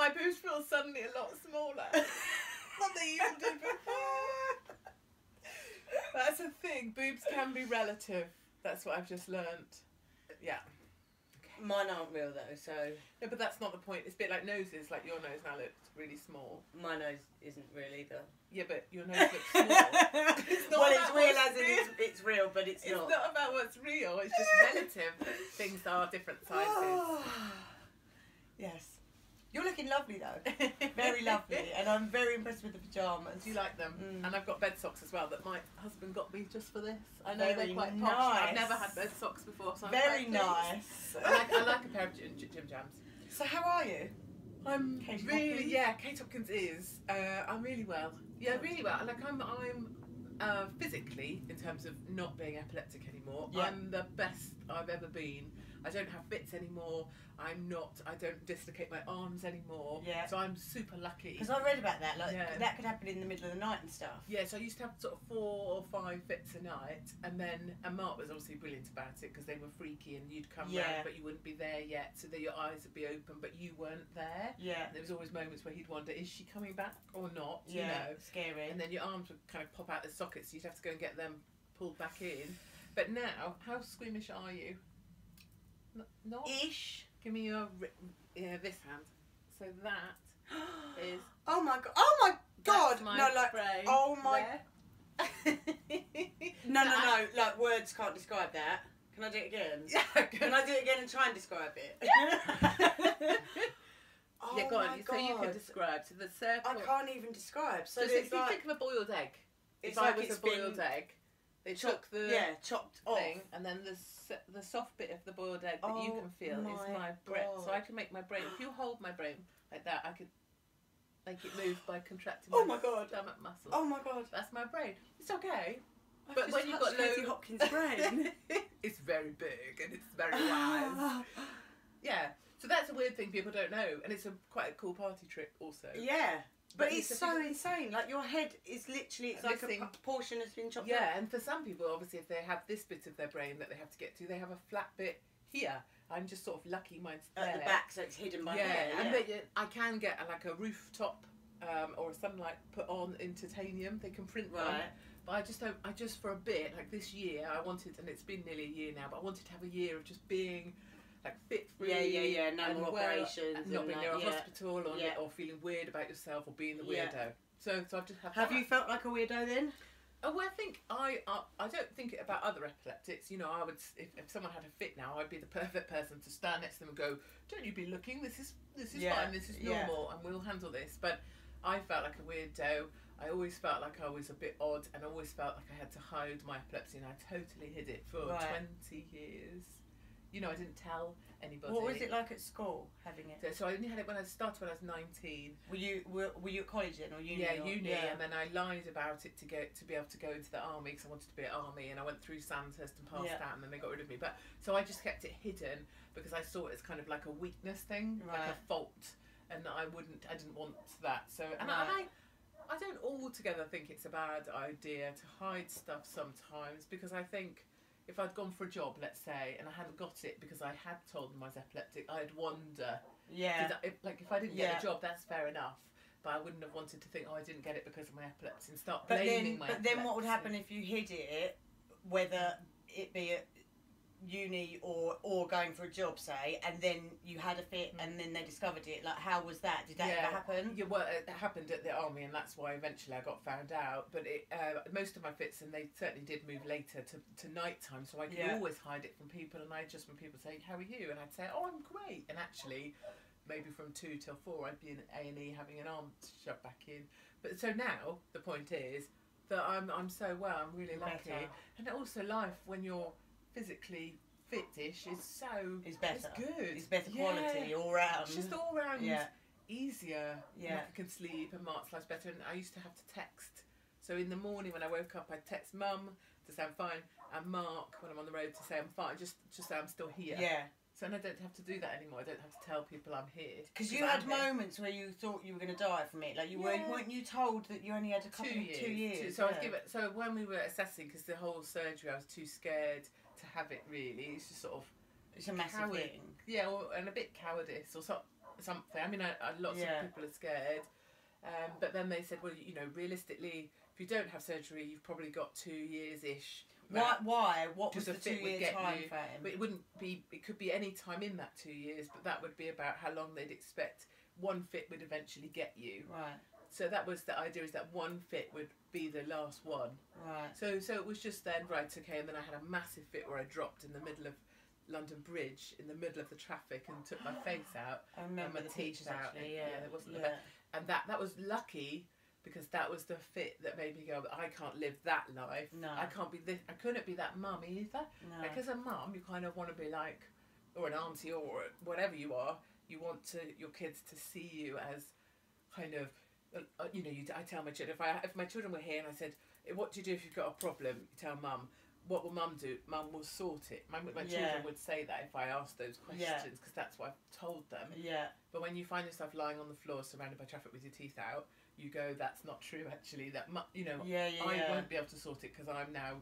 my boobs feel suddenly a lot smaller. Not that you even did before. That's a thing. Boobs can be relative. That's what I've just learnt. Yeah. Mine aren't real though, so... No, but that's not the point. It's a bit like noses. Like your nose now looks really small. My nose isn't real either. Yeah, but your nose looks small. It's not well, it's real as real. in it's real, but it's not. It's not about what's real. It's just relative. Things are different sizes. Yes. You're looking lovely though. Very lovely. And I'm very impressed with the pyjamas. Do you like them? Mm. And I've got bed socks as well that my husband got me just for this. I know Very they're quite posh. nice. I've never had bed socks before, so I'm Very quite nice. I like a pair of gym jams. So how are you? I'm Katie really, Hopkins? yeah, Kate Hopkins is. I'm really well. Yeah, really well. Like I'm physically, in terms of not being epileptic anymore, Yeah. I'm the best I've ever been. I don't have fits anymore. I don't dislocate my arms anymore. Yeah. So I'm super lucky. Because I read about that. Like Yeah. that could happen in the middle of the night and stuff. Yeah, so I used to have sort of 4 or 5 fits a night, and Mark was obviously brilliant about it because they were freaky and you'd come round but you wouldn't be there yet, so that your eyes would be open but you weren't there. Yeah. And there was always moments where he'd wonder, is she coming back or not? Yeah. You know, Scary. and then your arms would kind of pop out the sockets, so you'd have to go and get them pulled back in. But now, how squeamish are you? Not Ish. Give me your this hand. So that is. Oh my god! Oh my god! That's my No, like brain. oh my. There. No. Like words can't describe that. Can I do it again? Yeah. Can I do it again and try and describe it? Oh Yeah, go on. my So you can God. describe. So the circle. I can't even describe. So So there's if you like think of a boiled egg, it's if I like was it's a boiled been egg, they took the chopped off. thing, and then the soft bit of the boiled egg that you Oh can feel is my my brain. So God. I can make my brain. If you hold my brain like that, I could make it move by contracting Oh my God. stomach muscles. Oh my god! That's my brain. It's okay. I've But just when you've got touched Katie low Hopkins' brain. it's very big and it's very wise. Yeah. So that's a weird thing people don't know, and it's quite a cool party trick also. Yeah. But it's a so bit- insane. Like your head is literally, it's like Missing. a portion has been chopped Yeah, off. and for some people, obviously, if they have this bit of their brain that they have to get to, they have a flat bit here. I'm just sort of lucky mine's there. At the back, so it's hidden by Yeah, hair. and I can get like a rooftop or something like put on in titanium. They can print them. Right. But I just don't. I just for a bit like this year, I wanted, and it's been nearly a year now. But I wanted to have a year of just being like fit free. Yeah. No and more operations. and not and being that, near a hospital or Yeah. or feeling weird about yourself or being the Yeah. weirdo. So I've just had. Have that. you felt like a weirdo then? Oh, well, I think I don't think it about other epileptics. You know, I would if someone had a fit now, I'd be the perfect person to stand next to them and go, "Don't you be looking? This is Yeah, fine. This is yeah. normal, and we'll handle this." But I felt like a weirdo. I always felt like I was a bit odd, and I always felt like I had to hide my epilepsy, and I totally hid it for Right. 20 years. You know, I didn't tell anybody. What was it like at school having it? So I only had it when I started when I was 19. Were you at college then or uni? Yeah, or, uni, yeah. and then I lied about it to be able to go into the army because I wanted to be at army, and I went through Sandhurst and passed Yeah. out, and then they got rid of me. But so I just kept it hidden because I saw it as kind of like a weakness thing, like Right. a fault, and I didn't want that. So and Right. I don't altogether think it's a bad idea to hide stuff sometimes, because I think if I'd gone for a job, let's say, and I hadn't got it because I had told them I was epileptic, I'd wonder. Yeah. If I didn't get Yeah. a job, that's fair enough. But I wouldn't have wanted to think, oh, I didn't get it because of my epilepsy, and start But blaming then, my but then what would epilepsy. happen if you hid it, whether it be at uni or going for a job, say, and then you had a fit and then they discovered it? Like, how was that? Did that ever happen? Yeah, well, it happened at the army, and that's why eventually I got found out. But most of my fits, and they certainly did move later to night time, so I could always hide it from people. And when people say, "How are you?" and I'd say, "Oh, I'm great," and actually, maybe from 2 till 4, I'd be in A&E having an arm shoved back in. But so now the point is that I'm so well. I'm really lucky, Better. and also life when you're physically fit-ish is so It's better. It's good. It's better quality all round. It's just all round easier. Yeah. Like I can sleep, and Mark's life's better. And I used to have to text. So in the morning when I woke up, I'd text Mum to say I'm fine, and Mark when I'm on the road to say I'm fine, just say I'm still here. Yeah. So I don't have to do that anymore. I don't have to tell people I'm here. Because you had moments where you thought you were going to die from it. Like weren't you told that you only had a couple 2 years. 2 years? So I was given. So when we were assessing, because the whole surgery, I was too scared to have it. Really, it's just sort of It's a massive thing. Yeah, and a bit cowardice, or something. I mean, lots of people are scared. But then they said, well, you know, realistically, if you don't have surgery, you've probably got 2 years-ish. Why? What was the 2 year time frame? But it wouldn't be, it could be any time in that 2 years, but that would be about how long they'd expect one fit would eventually get you. Right. So that was the idea, is that one fit would be the last one. Right. So it was just then, right, okay, and then I had a massive fit where I dropped in the middle of London Bridge, in the middle of the traffic, and took my face out. I remember and my the teeth out. actually, It wasn't the best. And that was lucky, because that was the fit that made me go, I can't live that life. No. I can't be this. I couldn't be that mum either. No. Like, as a mum, you kind of want to be like, or an auntie, or whatever you are. You want your kids to see you as kind of, you know. I tell my children, if my children were here and I said, what do you do if you've got a problem? You tell mum. What will mum do? Mum will sort it. My children would say that if I asked those questions, because that's what I've told them. Yeah. But when you find yourself lying on the floor surrounded by traffic with your teeth out, you go, that's not true, actually. That you know, I won't be able to sort it because I'm now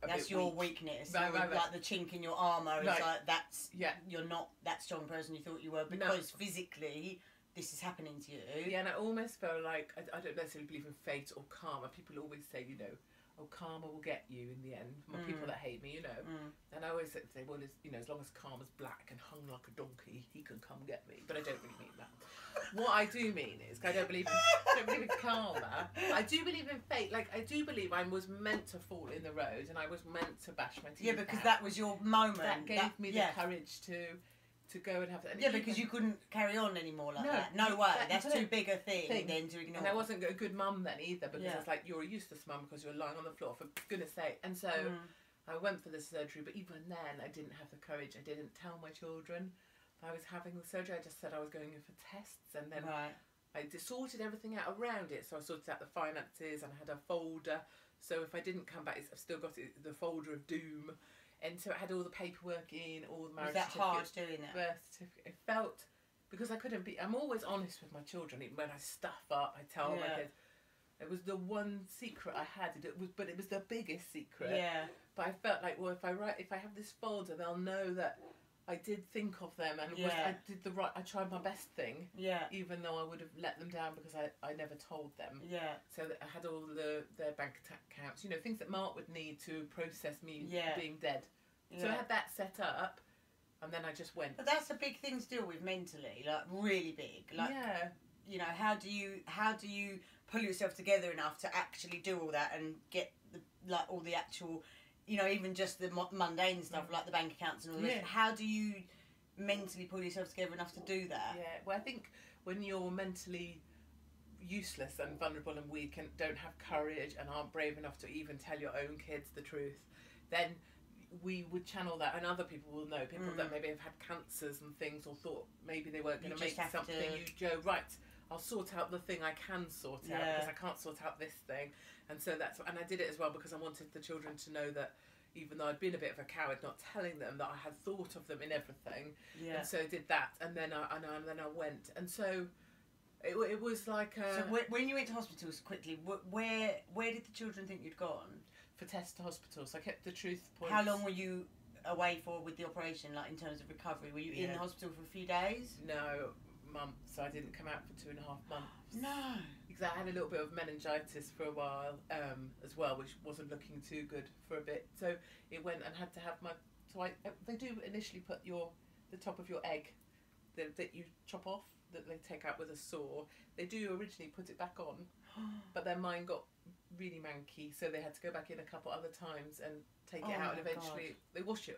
a that's bit your weak. weakness. Right. Like the chink in your armour is Right. like, that's, you're not that strong person you thought you were, because physically this is happening to you. Yeah, and I almost feel like, I don't necessarily believe in fate or karma. People always say, you know, oh, karma will get you in the end. People that hate me, you know. And I always say, well, as long as karma's black and hung like a donkey, he can come get me. But I don't really mean that. What I do mean is, I don't believe in karma. I do believe in fate. Like, I do believe I was meant to fall in the road, and I was meant to bash my teeth. Yeah, because out. that was your moment. That gave me the courage to go and have that. Yeah, because you couldn't carry on anymore like that. No way. That's too big a thing then to ignore. And I wasn't a good mum then either, because it's like, you're a useless mum because you're lying on the floor, for goodness sake. And so I went for the surgery, but even then I didn't have the courage. I didn't tell my children I was having the surgery. I just said I was going in for tests, and then I sorted everything out around it. So I sorted out the finances, and I had a folder. So if I didn't come back, I've still got the folder of doom. And so it had all the paperwork in, all the marriage certificates. Was that hard doing that? Birth certificate. It felt, because I couldn't be, I'm always honest with my children. Even when I stuff up, I tell my kids. It was the one secret I had. But it was the biggest secret. Yeah. But I felt like, well, if I have this folder, they'll know that I did think of them, and I did I tried my best thing. Yeah. Even though I would have let them down because I never told them. Yeah. So that I had all their bank accounts, you know, things that Mark would need to process me being dead. Yeah. So I had that set up, and then I just went. But that's a big thing to deal with mentally, like really big. Like, you know, how do you pull yourself together enough to actually do all that and get all the actual, you know, even just the mundane stuff like the bank accounts and all this. How do you mentally pull yourself together enough to do that? Yeah, well, I think when you're mentally useless and vulnerable and weak and don't have courage and aren't brave enough to even tell your own kids the truth, then we would channel that, and other people will know, people that maybe have had cancers and things, or thought maybe they weren't going to make something. You go, right, I'll sort out the thing I can sort out, because I can't sort out this thing. And so and I did it as well because I wanted the children to know that even though I'd been a bit of a coward not telling them, that I had thought of them in everything. Yeah. And so I did that, and then I went. And so it was like So when you went to hospitals, quickly, where did the children think you'd gone? For test hospitals. I kept the truth points. How long were you away for with the operation, like in terms of recovery? Were you in the hospital for a few days? No, months. So I didn't come out for 2.5 months. No. Because I had a little bit of meningitis for a while as well, which wasn't looking too good for a bit. So it went and had to have they do initially put the top of your egg that you chop off, that they take out with a saw. They do originally put it back on, but then mine got really manky, so they had to go back in a couple other times and take it out, and eventually they wash it,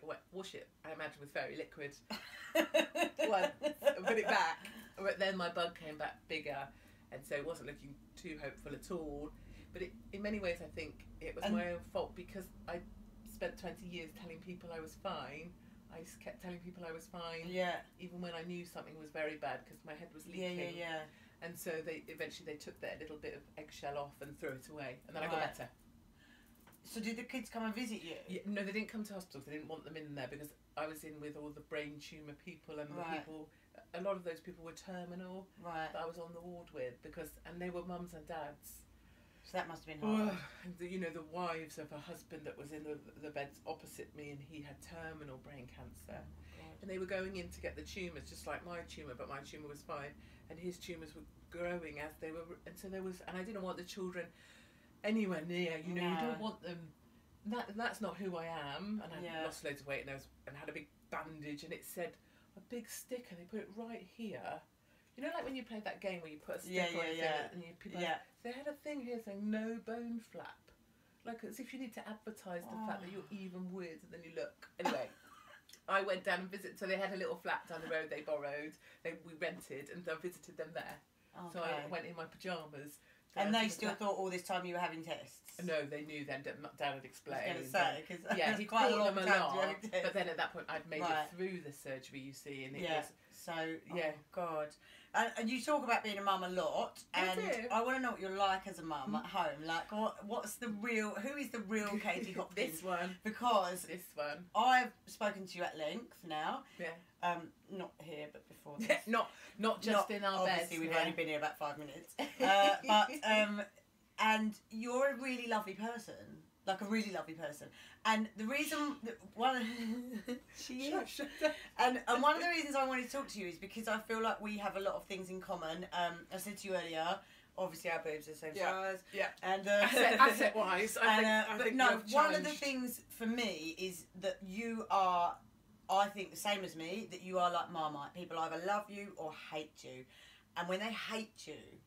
I imagine, with fairy liquid once, and put it back. But then my bug came back bigger, and so it wasn't looking too hopeful at all. But in many ways I think it was my own fault, because I spent 20 years telling people I was fine. I just kept telling people I was fine, even when I knew something was very bad, because my head was leaking. And so they eventually took that little bit of eggshell off and threw it away, and then I got better. So did the kids come and visit you? Yeah, no, they didn't come to hospitals. They didn't want them in there, because I was in with all the brain tumour people, and the people. A lot of those people were terminal. That I was on the ward with, and they were mums and dads. So that must have been hard. You know, the wives of a husband that was in the beds opposite me, and he had terminal brain cancer. and they were going in to get the tumours, just like my tumour, but my tumour was fine, and his tumours were growing as they were, and so there was, and I didn't want the children anywhere near, you know, you don't want them, that's not who I am, and I lost loads of weight, and had a big bandage, and it said, a big sticker, they put it right here. You know, like when you played that game where you put a stick on it, and people they had a thing here saying no bone flap, like as if you need to advertise the fact that you're even weirder than you look. Anyway, I went down and visited. So they had a little flat down the road. They borrowed. We rented, and I visited them there. Okay. So I went in my pajamas. And they still thought all this time you were having tests? No, they knew then. Dad had explained. I was going to say, because he quite a long them time a lot. But then at that point, I'd made it through the surgery, you see, and it was. So, oh God. And you talk about being a mum a lot, and I want to know what you're like as a mum at home. Like, who is the real Katie Hopkins? This one. Because I've spoken to you at length now. Yeah. Not here, but before this. not just in our beds. Obviously, we've only been here about 5 minutes. And you're a really lovely person. Like a really lovely person, and the reason she is, and one of the reasons I wanted to talk to you is because I feel like we have a lot of things in common. I said to you earlier, obviously our boobs are the same size, and asset wise, I think one of the things for me is that you are, I think the same as me, that you are like Marmite. People either love you or hate you, and when they hate you,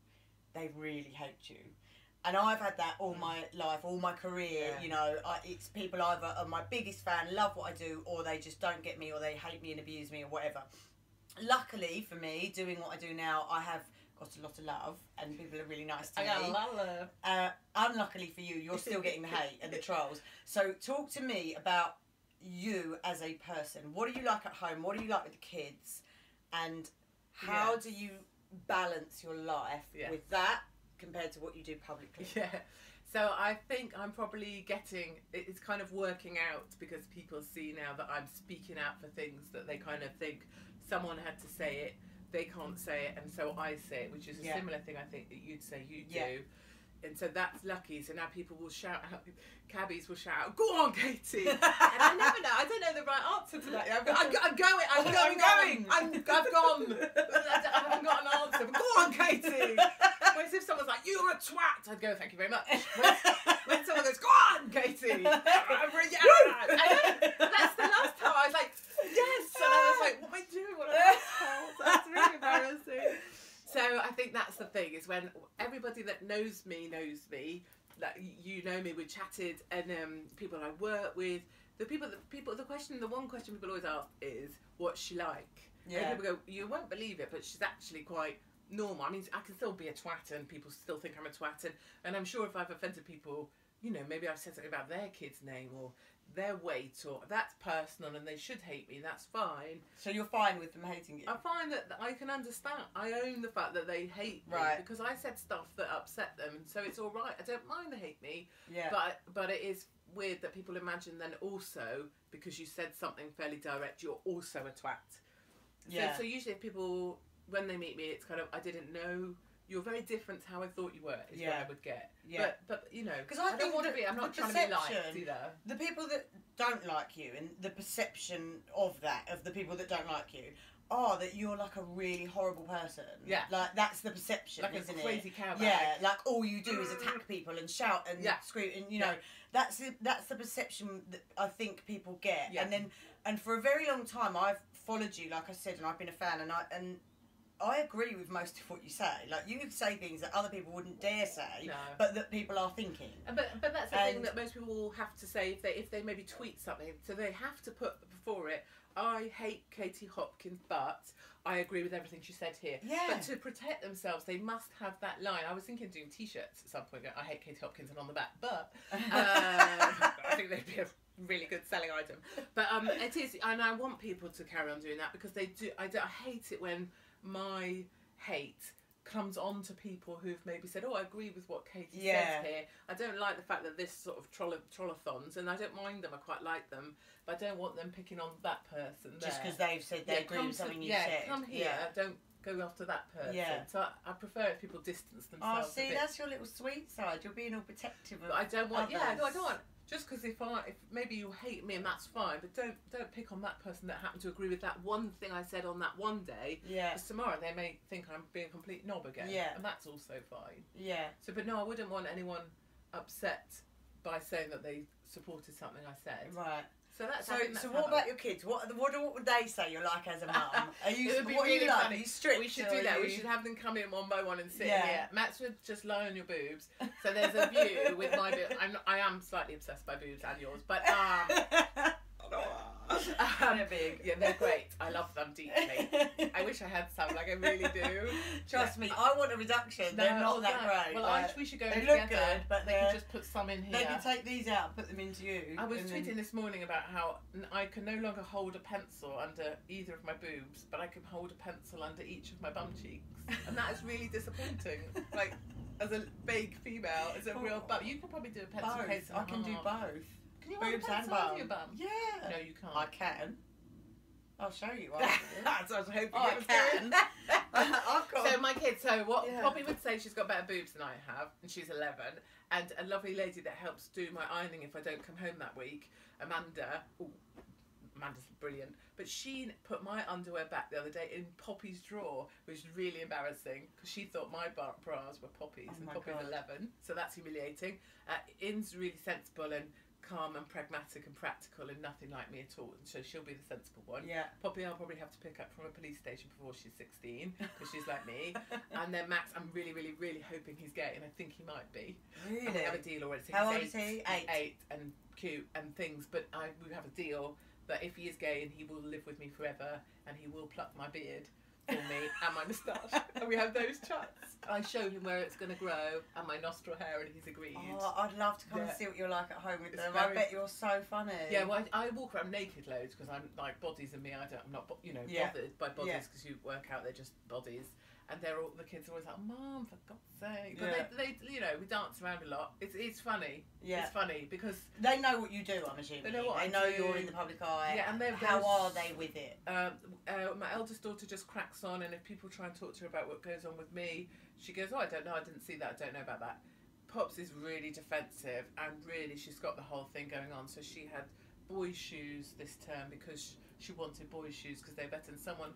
they really hate you. And I've had that all my life, all my career, you know, it's people either are my biggest fan, love what I do, or they just don't get me, or they hate me and abuse me, or whatever. Luckily for me, doing what I do now, I have got a lot of love, and people are really nice to me. I got a lot of love. Unluckily for you, you're still getting the hate and the trolls. So talk to me about you as a person. What do you like at home? What do you like with the kids? And how do you balance your life with that compared to what you do publicly? So I think I'm probably it's kind of working out, because people see now that I'm speaking out for things that they kind of think someone had to say it, they can't say it, and so I say it, which is a similar thing I think that you'd say you do. And so that's lucky. So now people will shout out, cabbies will shout out, "Go on, Katie!" And I never know. I don't know the right answer to that. I'm going. I've gone. I haven't got an answer. But go on, Katie. Whereas if someone's like, "You're a twat," I'd go, "Thank you very much." When someone goes, "Go on, Katie," I'm really that's the last time I was like, "Yes," and I was like, "What am I doing? What am I told?" That's really embarrassing. So I think that's the thing, is when everybody that knows me, like you know me, we chatted, and people I work with, the one question people always ask is, what's she like? And people go, you won't believe it, but she's actually quite normal. I mean, I can still be a twat, and people still think I'm a twat, and I'm sure if I've offended people, you know, maybe I've said something about their kid's name or their weight, or that's personal and they should hate me, that's fine. So you're fine with them hating you? I find that I can understand. I own the fact that they hate me because I said stuff that upset them, and so it's all right. I don't mind they hate me. But it is weird that people imagine then also, because you said something fairly direct, you're also a twat. So usually if people, when they meet me, it's kind of, I didn't know. You're very different to how I thought you were, is what I would get. But you know, because I don't want to be, I'm not trying to be liked either. The people that don't like you, and the perception of that, of the people that don't like you, are that you're like a really horrible person. Like, that's the perception, like isn't a crazy cowbag. Like all you do is attack people and shout and scream, and you know, that's the perception that I think people get. And for a very long time, I've followed you, like I said, and I've been a fan, and I agree with most of what you say. Like, you say things that other people wouldn't dare say, but that people are thinking. But that's the thing that most people will have to say if they maybe tweet something. So they have to put before it, I hate Katie Hopkins, but I agree with everything she said here. But to protect themselves, they must have that line. I was thinking of doing T-shirts at some point, going, I hate Katie Hopkins, and on the back. But I think they'd be a really good selling item. But it is, and I want people to carry on doing that, because they do. I hate it when my hate comes on to people who've maybe said, oh, I agree with what Katie says here. I don't like the fact that this sort of trollathons, and I don't mind them, I quite like them, but I don't want them picking on that person just because they've said they agree with something you said. Come here, don't go after that person. So I prefer if people distance themselves. Oh, see, that's your little sweet side. You're being all protective of I don't want, others. I don't want Just because if maybe you hate me and that's fine, but don't pick on that person that happened to agree with that one thing I said on that one day. Yeah. Because tomorrow they may think I'm being a complete knob again. Yeah. And that's also fine. Yeah. So, but no, I wouldn't want anyone upset by saying that they supported something I said. Right. So that's so what about your kids? What would they say you're like as a mum? Are you? It would be what really are you like? funny. Are you strict? We should do that. We should have them come in one by one and sit in here. Max would just lie on your boobs. So there's a view with my boobs. I am slightly obsessed by boobs and yours, but they're big. Yeah, they're great. I love them deeply. I wish I had some, like I really do. Trust me, I want a reduction. They're not that great. Well, we should go they together. Look good, but they can just put some in here. They can take these out and put them into you. I was tweeting this morning about how I can no longer hold a pencil under either of my boobs, but I can hold a pencil under each of my bum cheeks, and that is really disappointing. Like, as a big female, as a real bum, you can probably do a pencil case. I can do both. Can you hold a pencil under your bum? Yeah. No, you can't. I can. I'll show you. That's what I was hoping I can. So my kids, what Poppy would say, she's got better boobs than I have, and she's 11, and a lovely lady that helps do my ironing if I don't come home that week, Amanda. Amanda's brilliant, but she put my underwear back the other day in Poppy's drawer, which is really embarrassing because she thought my bras were Poppy's, and Poppy's 11, so that's humiliating. In's really sensible and calm and pragmatic and practical and nothing like me at all, so she'll be the sensible one. Yeah. Poppy I'll probably have to pick up from a police station before she's 16 because she's like me. And then Max, I'm really, really, really hoping he's gay, and I think he might be. Really? And we have a deal already. So how old is he? 8 and cute and things, but we have a deal that if he is gay, and he will live with me forever, and he will pluck my beard for me and my moustache, and we have those chats. I show him where it's going to grow and my nostril hair, and he's agreed. Oh, I'd love to come and see what you're like at home with them. I bet you're so funny. Yeah, well, I walk around naked loads because I'm like bodies and me. I'm not bothered by bodies because you work out they're just bodies. And the kids are always like, "Mom, for God's sake!" But they we dance around a lot. It's funny. Yeah, it's funny because they know what you do. I'm assuming they know what I know. You're in the public eye. Yeah, and how are they with it? My eldest daughter just cracks on, and if people try and talk to her about what goes on with me, she goes, "Oh, I don't know. I didn't see that. I don't know about that." Pops is really defensive, and really she's got the whole thing going on. So she had boys' shoes this term because she wanted boys' shoes because they're better. And someone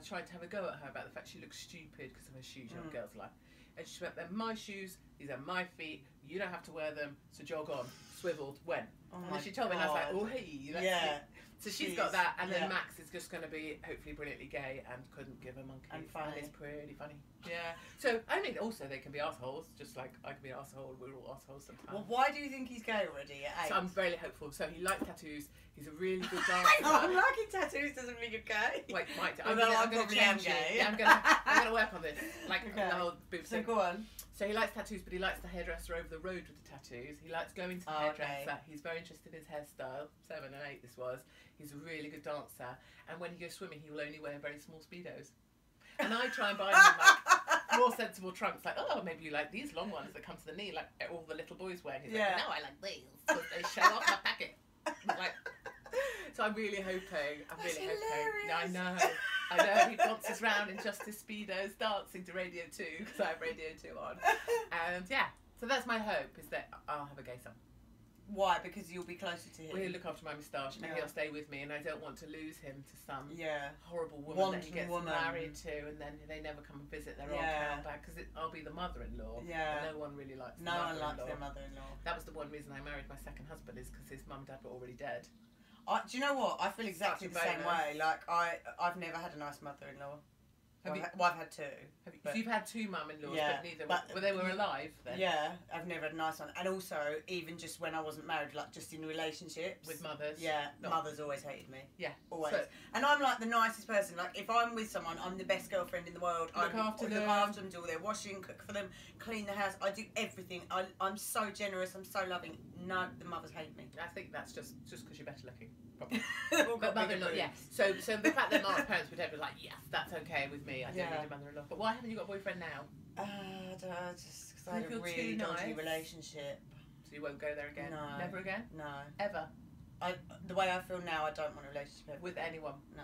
tried to have a go at her about the fact she looks stupid because of her shoes, young girls like. And she went, "They're my shoes, these are my feet, you don't have to wear them, so jog on." Swiveled, went. And then she told me, and I was like, "Oh, hey." So she's got that, and then Max is just going to be hopefully brilliantly gay and couldn't give a monkey. And funny. And it's pretty funny. Yeah. So, I mean, also they can be assholes, just like I can be an asshole, we're all assholes sometimes. Well, why do you think he's gay already at 8? So I'm very hopeful. So he likes tattoos, he's a really good dancer. I'm liking tattoos doesn't mean you're gay. Wait, might do. I'm going to change it. Yeah, I'm going to work on this. Like the whole boob thing. So go on. So he likes tattoos, but he likes the hairdresser over the road with the tattoos. He likes going to the hairdresser. Okay. He's very interested in his hairstyle. 7 and 8 this was. He's a really good dancer. And when he goes swimming, he will only wear very small Speedos. And I try and buy him like more sensible trunks. Like, oh, maybe you like these long ones that come to the knee, like all the little boys wear. And he's like, no, I like these because they show off my packet. Like, so I'm really hoping. That's hilarious. I know. He dances around in just his Speedos, dancing to Radio 2 because I have Radio 2 on. And yeah, so that's my hope, is that I'll have a gay son. Why? Because you'll be closer to him. Well, he'll look after my moustache and he'll stay with me, and I don't want to lose him to some horrible woman that he gets married to, and then they never come and visit their old town back, because I'll be the mother-in-law. Yeah. And no one really likes No one likes their mother-in-law. That was the one reason I married my second husband, is because his mum and dad were already dead. Do you know what? I feel exactly the same way. Like, I've never had a nice mother-in-law. I've had 2. So you've had 2 mum-in-laws, but neither were they were alive then? Yeah, I've never had a nice one. And also, even just when I wasn't married, like just in relationships. With mothers? Yeah, mothers always hated me. Yeah. Always. So, and I'm like the nicest person. Like, if I'm with someone, I'm the best girlfriend in the world. I look after them, do all their washing, cook for them, clean the house. I do everything. I'm so generous, I'm so loving. No, the mothers hate me. I think that's just because you're better looking. But mother-in-law, yes. So the fact that my parents would ever like, yes, that's okay with me. I don't need a mother-in-law. But why haven't you got a boyfriend now? Just because I had a really dodgy relationship. So you won't go there again? No. Never again? No. Ever? The way I feel now, I don't want a relationship ever. With anyone? No.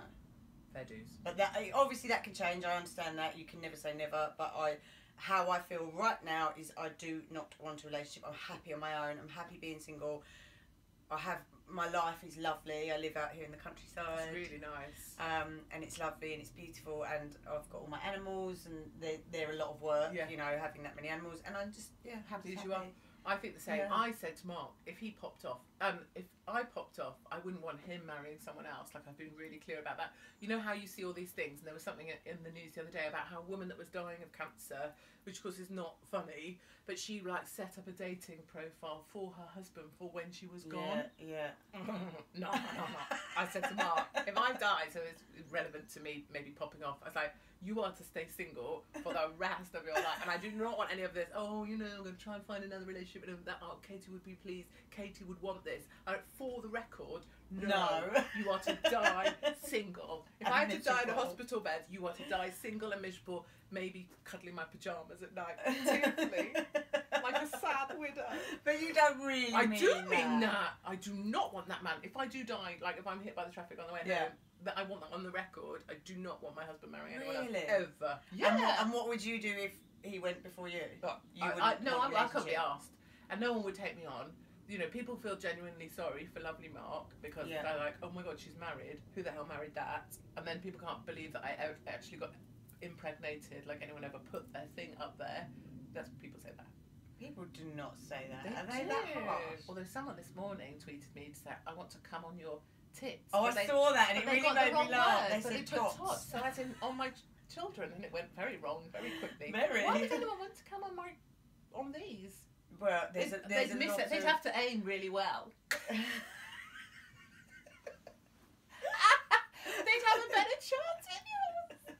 Fair dues. But that obviously that can change. I understand that. You can never say never. But how I feel right now is I do not want a relationship. I'm happy on my own. I'm happy being single. my life is lovely. I live out here in the countryside. It's really nice. And it's lovely and it's beautiful, and I've got all my animals, and they're a lot of work, you know, having that many animals, and I'm just happy as you are. I think the same. I said to Mark, if he popped off, if I popped off, I wouldn't want him marrying someone else. Like, I've been really clear about that. You know how you see all these things, and there was something in the news the other day about how a woman that was dying of cancer, which of course is not funny, but she like set up a dating profile for her husband for when she was gone. No. I said to Mark, if I die, so it's relevant to me maybe popping off, I was like, you are to stay single for the rest of your life, and I do not want any of this. Oh, you know, I'm going to try and find another relationship, and that Katie would be pleased. Katie would want this. For the record, no, you are to die single. If I had to die in a hospital bed, you are to die single and miserable, maybe cuddling my pajamas at night, tearfully, like a sad widow. But you don't really. I do mean that. I do not want that man. If I do die, like if I'm hit by the traffic on the way home. That I want that on the record. I do not want my husband marrying anyone else ever. Yeah. And what would you do if he went before you? I can't be asked, and no one would take me on. You know, people feel genuinely sorry for lovely Mark because they're like, oh my god, she's married. Who the hell married that? And then people can't believe that I actually got impregnated. Like anyone ever put their thing up there? That's people say that. People do not say that. Are they that harsh? Although someone this morning tweeted me to say, I want to come on your tits. Oh, I saw that, and it really made me laugh. They said tots. So as in on my children, and it went very wrong very quickly. Very. Why would anyone want to come on these? Well, there's a lot they'd have to aim really well. They'd have a better chance in yours.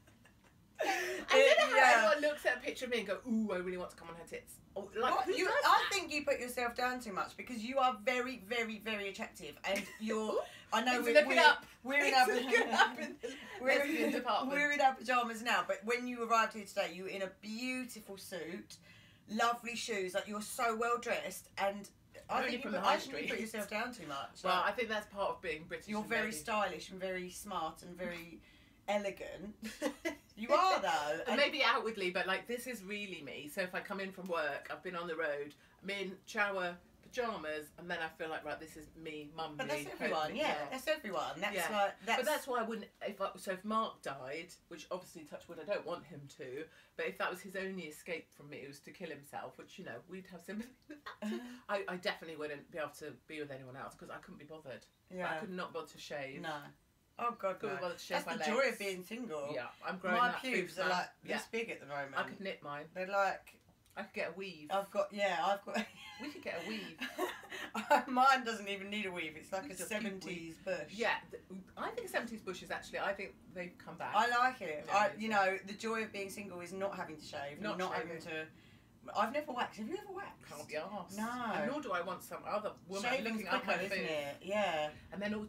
I don't know how everyone looks at a picture of me and go, ooh, I really want to come on her tits. Oh, like, I think you put yourself down too much because you are very, very, very attractive, and you're. I know we're in our pajamas now, but when you arrived here today, you were in a beautiful suit, lovely shoes, like you're so well dressed, and I think you put yourself down too much. Well, I think that's part of being British. You're very stylish and very smart and very elegant. You are though. And maybe outwardly, but like this is really me. So if I come in from work, I've been on the road, I'm in shower, pajamas, and then I feel like, right, this is me, mum. But that's everyone, that's everyone. But that's why I wouldn't. If Mark died, which obviously, touch wood, I don't want him to. But if that was his only escape from me, it was to kill himself, which you know we'd have sympathy with that. I definitely wouldn't be able to be with anyone else because I couldn't be bothered. I could not bother to shave. No. Oh god, no. That's the joy of being single. Yeah, I'm growing. My pubes are like this big at the moment. I could knit mine. They're like. I could get a weave. I've got. We could get a weave. Mine doesn't even need a weave. It's like a 70s bush. Yeah, I think 70s bush is actually. I think they've come back. I like it. You know, the joy of being single is not having to shave, not having to. I've never waxed. Have you ever waxed? Can't be arsed. No. And nor do I want some other woman looking up my food. Isn't it? Yeah. And then, were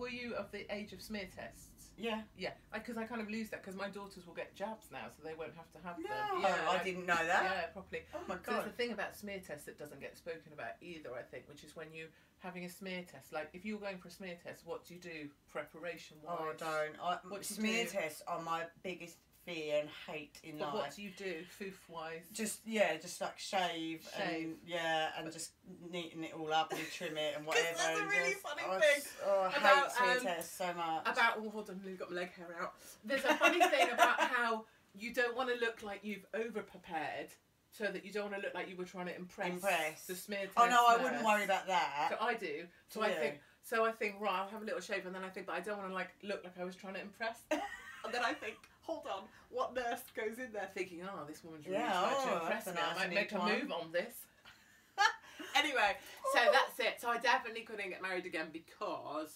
you of the age of smear tests? Yeah. Yeah. Because I kind of lose that because my daughters will get jabs now, so they won't have to have them. No, I didn't know that. Yeah, properly. Oh my god. So there's a thing about smear tests that doesn't get spoken about either, I think, which is when you having a smear test. Like, if you're going for a smear test, what do you do preparation-wise? Oh, don't. Smear tests are my biggest fear and hate in life. What do you do, foof-wise? Just like shave. And just neaten it all up and trim it and whatever. That's a really funny thing. I hate smear tests so much. Hold on, I've got my leg hair out. There's a funny thing about how you don't want to look like you've over-prepared, so that you don't want to look like you were trying to impress the smear test. Oh no, I wouldn't worry about that. So I do. So I think, right, I'll have a little shave, and then I think, but I don't want to look like I was trying to impress them. And then I think, hold on, what nurse goes in there thinking, oh, this woman's really trying to impress me. I might make a move on this. Anyway, so that's it. So I definitely couldn't get married again because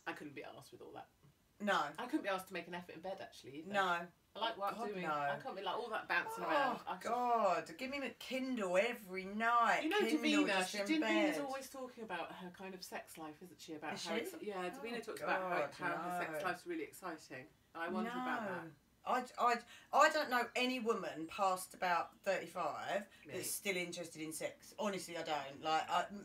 I couldn't be asked with all that. No. I couldn't be asked to make an effort in bed, actually. Either. No. I like what I'm doing. No. I can't be like all that bouncing around. Oh, God. Give me a Kindle every night. You know, Kindle Davina's always talking about her kind of sex life, isn't she? About Davina talks about how her sex life's really exciting. And I wonder about that. I don't know any woman past about 35 that's still interested in sex. Honestly, I don't. Like,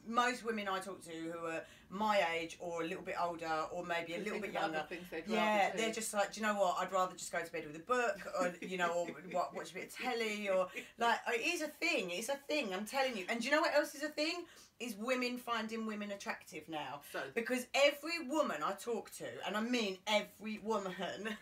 most women I talk to who are my age or a little bit older or maybe a little bit younger, they're just like, do you know what? I'd rather just go to bed with a book, or you know, or watch a bit of telly, or like, it is a thing. It's a thing. I'm telling you. And do you know what else is a thing? Is women finding women attractive now. So, because every woman I talk to, and I mean every woman,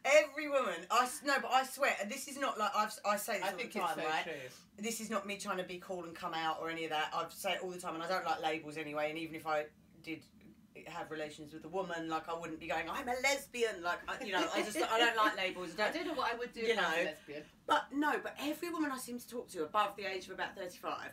every woman, but I swear, and this is not like, I say this all the time, right? True. This is not me trying to be cool and come out or any of that. I say it all the time, and I don't like labels anyway, and even if I did have relations with a woman, like, I wouldn't be going, I'm a lesbian, like, you know, I don't like labels. I don't know what I would do if I was a lesbian. But every woman I seem to talk to above the age of about 35,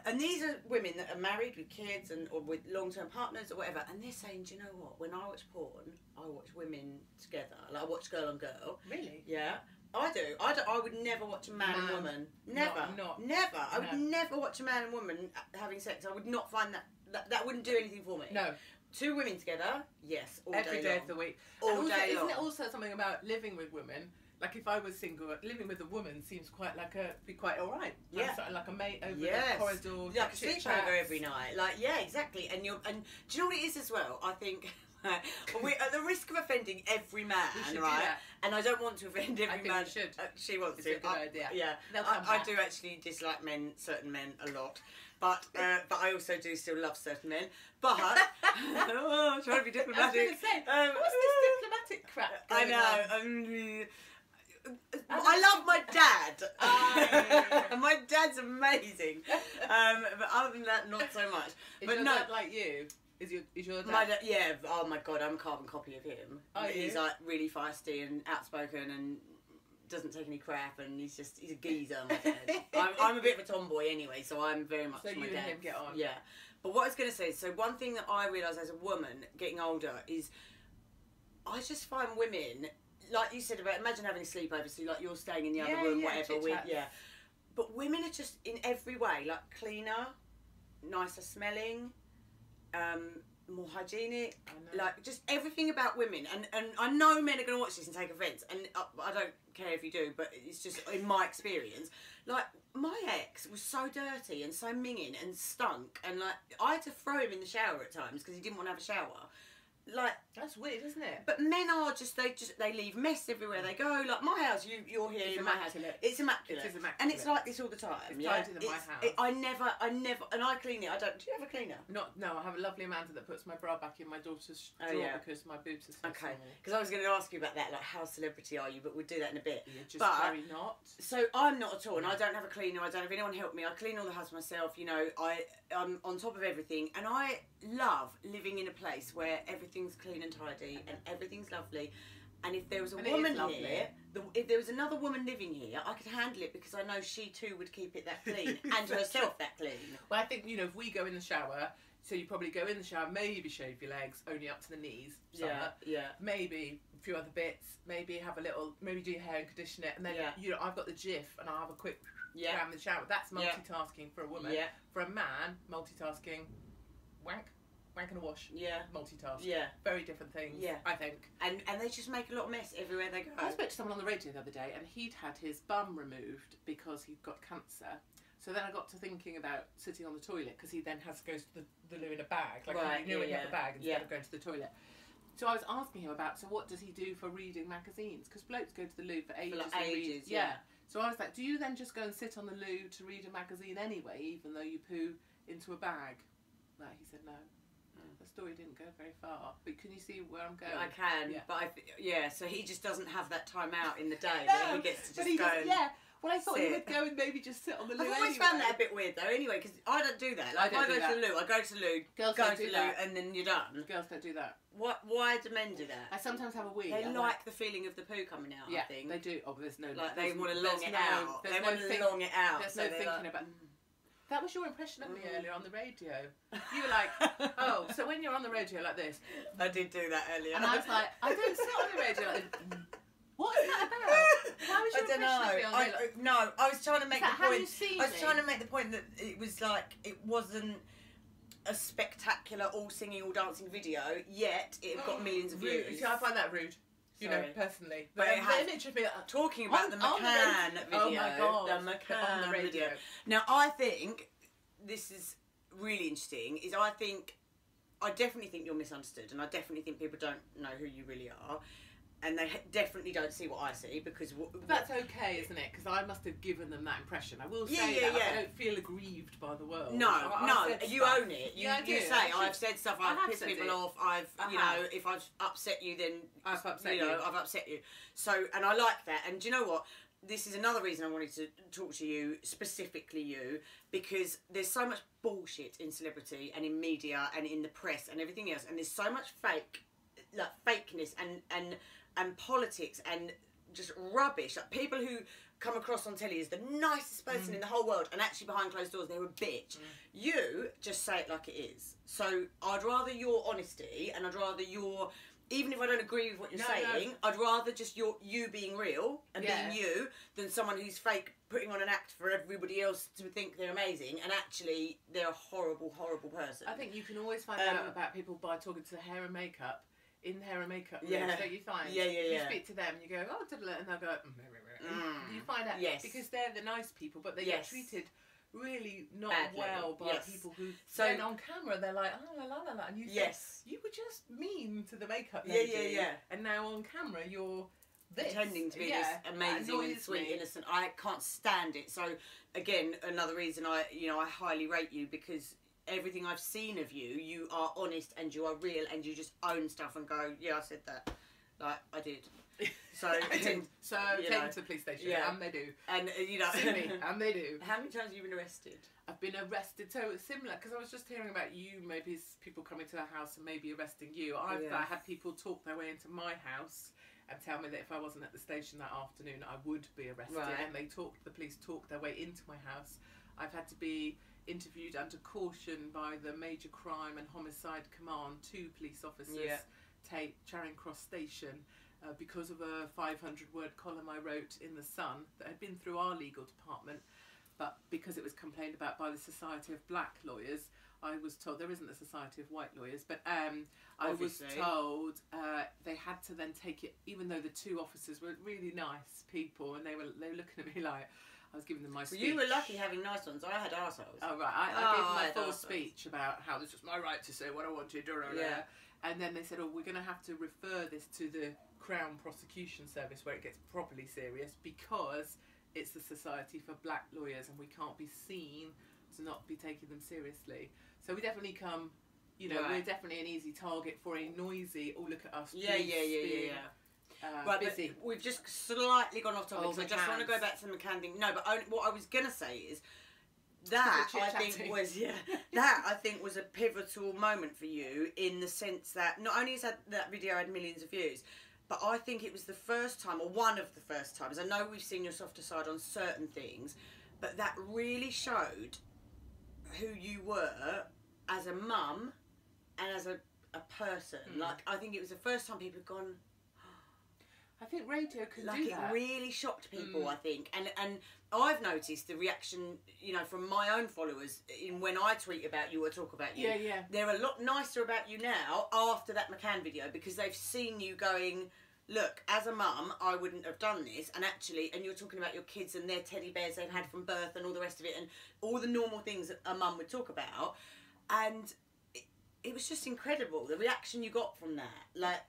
and these are women that are married with kids or with long-term partners or whatever, and they're saying, do you know what, when I watch porn, I watch women together, like, I watch girl on girl. Really? Yeah. I do. I would never watch a man and woman. Never. Never. I would never watch a man and woman having sex. I would not find that wouldn't do anything for me. No. Two women together, yes, all every day of the week. All day long. Isn't it also something about living with women? Like, if I was single, living with a woman seems quite all right. Yeah. Sort of like a mate over the corridor. Like a sleepover every night. Like, yeah, exactly. And do you know what it is as well? I think we're at the risk of offending every man, right? And I don't want to offend every man. Should. She wants to. It's a good idea. Yeah. I do actually dislike certain men a lot. But I also do still love certain men. But I'm trying to be diplomatic. I was going to say, what's this diplomatic crap? I know. I love my dad. My dad's amazing. But other than that, not so much. Is your dad like you? Is your dad? My dad, yeah. Oh my God, I'm a carbon copy of him. Oh, he's like really feisty and outspoken and doesn't take any crap, and he's a geezer, my dad. I'm a bit of a tomboy anyway, so I'm very much my dad. So you and him get on. Yeah. But what I was going to say, so one thing that I realise as a woman getting older is I just find women, like you said about, imagine having a sleepover, so like you're staying in the other room, whatever. But women are just in every way, like cleaner, nicer smelling, more hygienic, like just everything about women. And I know men are going to watch this and take offence, and I don't care if you do, but it's just in my experience. Like, my ex was so dirty and so minging and stunk, and like I had to throw him in the shower at times because he didn't want to have a shower. Like, that's weird, isn't it? But men are they leave mess everywhere they go. Like my house, you're here it's in immaculate. My house. It's immaculate. It is immaculate. And it's like this all the time. It's tidier than my house. I never, and I clean it. I don't. Do you have a cleaner? No, I have a lovely Amanda that puts my bra back in my daughter's drawer because my boobs are so small. Because I was going to ask you about that, like how celebrity are you? But we'll do that in a bit. You're just very not. So I'm not at all, and I don't have a cleaner. I don't have anyone help me. I clean all the house myself. You know, I'm on top of everything, and I love living in a place where everything's clean and tidy and everything's lovely. And if there was a woman here, if there was another woman living here, I could handle it because I know she too would keep it that clean and herself that clean. Well, I think, you know, if we go in the shower, so you probably go in the shower, maybe shave your legs only up to the knees. Maybe a few other bits. Maybe have a little. Maybe do your hair and condition it, and then you know, I've got the Jif, and I'll have a quick cram in the shower. That's multitasking for a woman. For a man, multitasking, wank and a wash. Multitask. Very different things. I think. And they just make a lot of mess everywhere they go. I spoke to someone on the radio the other day, and he'd had his bum removed because he'd got cancer. So then I got to thinking about sitting on the toilet, because he then has to go to the loo in a bag. Like, you know, when you have the bag instead of going to the toilet. So I was asking him about, so what does he do for reading magazines? Because blokes go to the loo for ages. For like ages, So I was like, do you then just go and sit on the loo to read a magazine anyway, even though you poo into a bag? No, he said no. The story didn't go very far, but can you see where I'm going? I can, but so he just doesn't have that time out in the day where he gets to just go. Well, I thought he would go and maybe just sit on the loo. I've always found that a bit weird though. Anyway, because I don't do that. Like, if I go to the loo, I go to the loo, girls go don't to do the loo, that. and then you're done. Girls don't do that. Why do men do that? I sometimes have a wee. They like the feeling of the poo coming out. I think they do. Oh, but there's no. Like they want to long it out. They want to long it out. There's no thinking about. That was your impression of me earlier on the radio. You were like, oh, so when you're on the radio like this. I did do that earlier. And I was like, I don't sit on the radio like this. What is that about? How was your impression of me on the radio? No, I was trying to make the point. Have you seen I was trying to make the point that it was like, it wasn't a spectacular all singing, all dancing video, yet it got millions of views. See, I find that rude. You know, personally. But the image of me talking about the McCann video. Oh my God. The McCann on the radio. video. Now, I think this is really interesting. I definitely think you're misunderstood, and I definitely think people don't know who you really are. And they definitely don't see what I see, because... That's okay, isn't it? Because I must have given them that impression. I will say that I don't feel aggrieved by the world. No, you own it. You say, I've said stuff, I've pissed people off, you know, if I've upset you, then... I've upset you. So, and I like that. And do you know what? This is another reason I wanted to talk to you, specifically you, because there's so much bullshit in celebrity and in media and in the press and everything else, and there's so much fakeness and politics and just rubbish. Like, people who come across on telly as the nicest person in the whole world, and actually behind closed doors they're a bitch. You just say it like it is. So I'd rather your honesty, and I'd rather your... Even if I don't agree with what you're saying, I'd rather just you being real and being you than someone who's fake, putting on an act for everybody else to think they're amazing, and actually they're a horrible, horrible person. I think you can always find out about people by talking to hair and makeup. In hair and makeup rooms, don't you find? You speak to them, you go, oh, and they'll go, you find out, because they're the nice people, but they get treated really not badly. Well by people who, then on camera, they're like, oh, la la la, and you say, you were just mean to the makeup lady, and now on camera, you're pretending to be this amazing and sweet, innocent. I can't stand it. So, again, another reason I highly rate you, because everything I've seen of you, you are honest and you are real, and you just own stuff and go, yeah, I said that. Like, I did. So, I did. So, take them to the police station, and they do. And, See me, and they do. How many times have you been arrested? I've been arrested, so it's similar, because I was just hearing about you, maybe it's people coming to our house and maybe arresting you. I've had people talk their way into my house and tell me that if I wasn't at the station that afternoon, I would be arrested. And the police talked their way into my house. I've had to be interviewed under caution by the Major Crime and Homicide Command, 2 police officers, Charing Cross Station, because of a 500-word column I wrote in The Sun that had been through our legal department, but because it was complained about by the Society of Black Lawyers, I was told, there isn't a Society of White Lawyers, but I was told they had to then take it, even though the 2 officers were really nice people, and they were looking at me like I was giving them my speech. You were lucky having nice ones. I had arseholes. Oh, right. I gave them my full speech about how this was my right to say what I wanted. And then they said, oh, we're going to have to refer this to the Crown Prosecution Service where it gets properly serious, because it's the Society for Black Lawyers and we can't be seen to not be taking them seriously. So we definitely come, we're definitely an easy target for a noisy, oh, look at us. Right, busy. But we've just slightly gone off topic, so I just want to go back to the McCann thing. No, but what I was going to say is that I think was a pivotal moment for you, in the sense that not only has that video had millions of views, but I think it was the first time, or one of the first times, I know we've seen your softer side on certain things, but that really showed who you were as a mum and as a person. Like, I think it was the first time people had gone, I think radio can do that. It really shocked people, I think. And I've noticed the reaction, from my own followers in when I tweet about you or talk about you. They're a lot nicer about you now after that McCann video, because they've seen you going, look, as a mum, I wouldn't have done this. And actually, and you're talking about your kids and their teddy bears they've had from birth and all the rest of it, and all the normal things that a mum would talk about. And it was just incredible, the reaction you got from that. Like,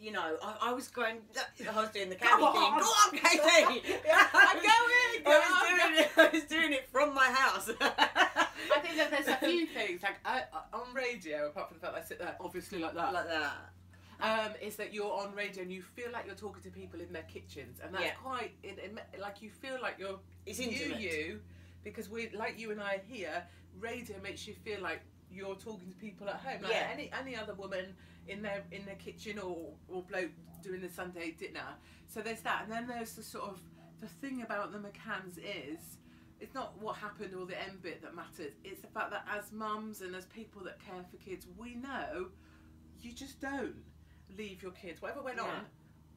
I was going, I was doing the candy thing. Go on, Katie! I'm going! I was doing it from my house. I think that there's a few things, like on radio, apart from the fact that I sit there, obviously like that. Is that you're on radio and you feel like you're talking to people in their kitchens, and that's quite, like you feel like you're, it's intimate. Because like you and I here, radio makes you feel like you're talking to people at home, like any other woman in their kitchen or bloke doing the Sunday dinner. So there's that, and then there's the thing about the McCanns is, it's not what happened or the end bit that matters, it's the fact that as mums and as people that care for kids, we know you just don't leave your kids, whatever went on.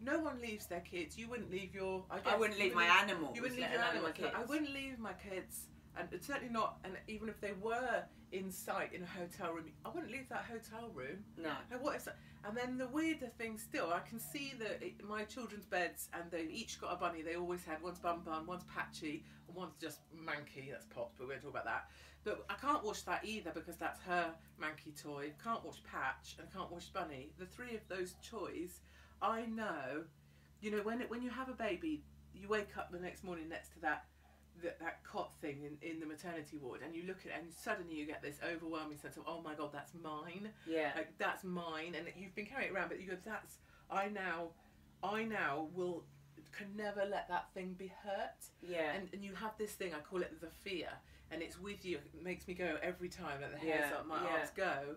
No one leaves their kids. You wouldn't leave your... I wouldn't leave my animals. You wouldn't leave your animals. I wouldn't leave my kids And it's certainly not, and even if they were in sight in a hotel room, I wouldn't leave that hotel room. No. And what is that? And then the weirder thing still, I can see that my children's beds, and they've each got a bunny. They always had, one's bun, one's patchy, and one's just manky. That's Pops, but we won't talk about that. But I can't wash that either because that's her manky toy. Can't wash Patch and can't wash Bunny. The three of those toys, I know, you know, when you have a baby, you wake up the next morning next to that cot thing in the maternity ward, and you look at it and suddenly you get this overwhelming sense of, oh my God, that's mine. Yeah. Like, that's mine. And you've been carrying it around, but you go, I now can never let that thing be hurt. Yeah. And you have this thing, I call it the fear, and it's with you. It makes me go every time that the hairs up my arms go.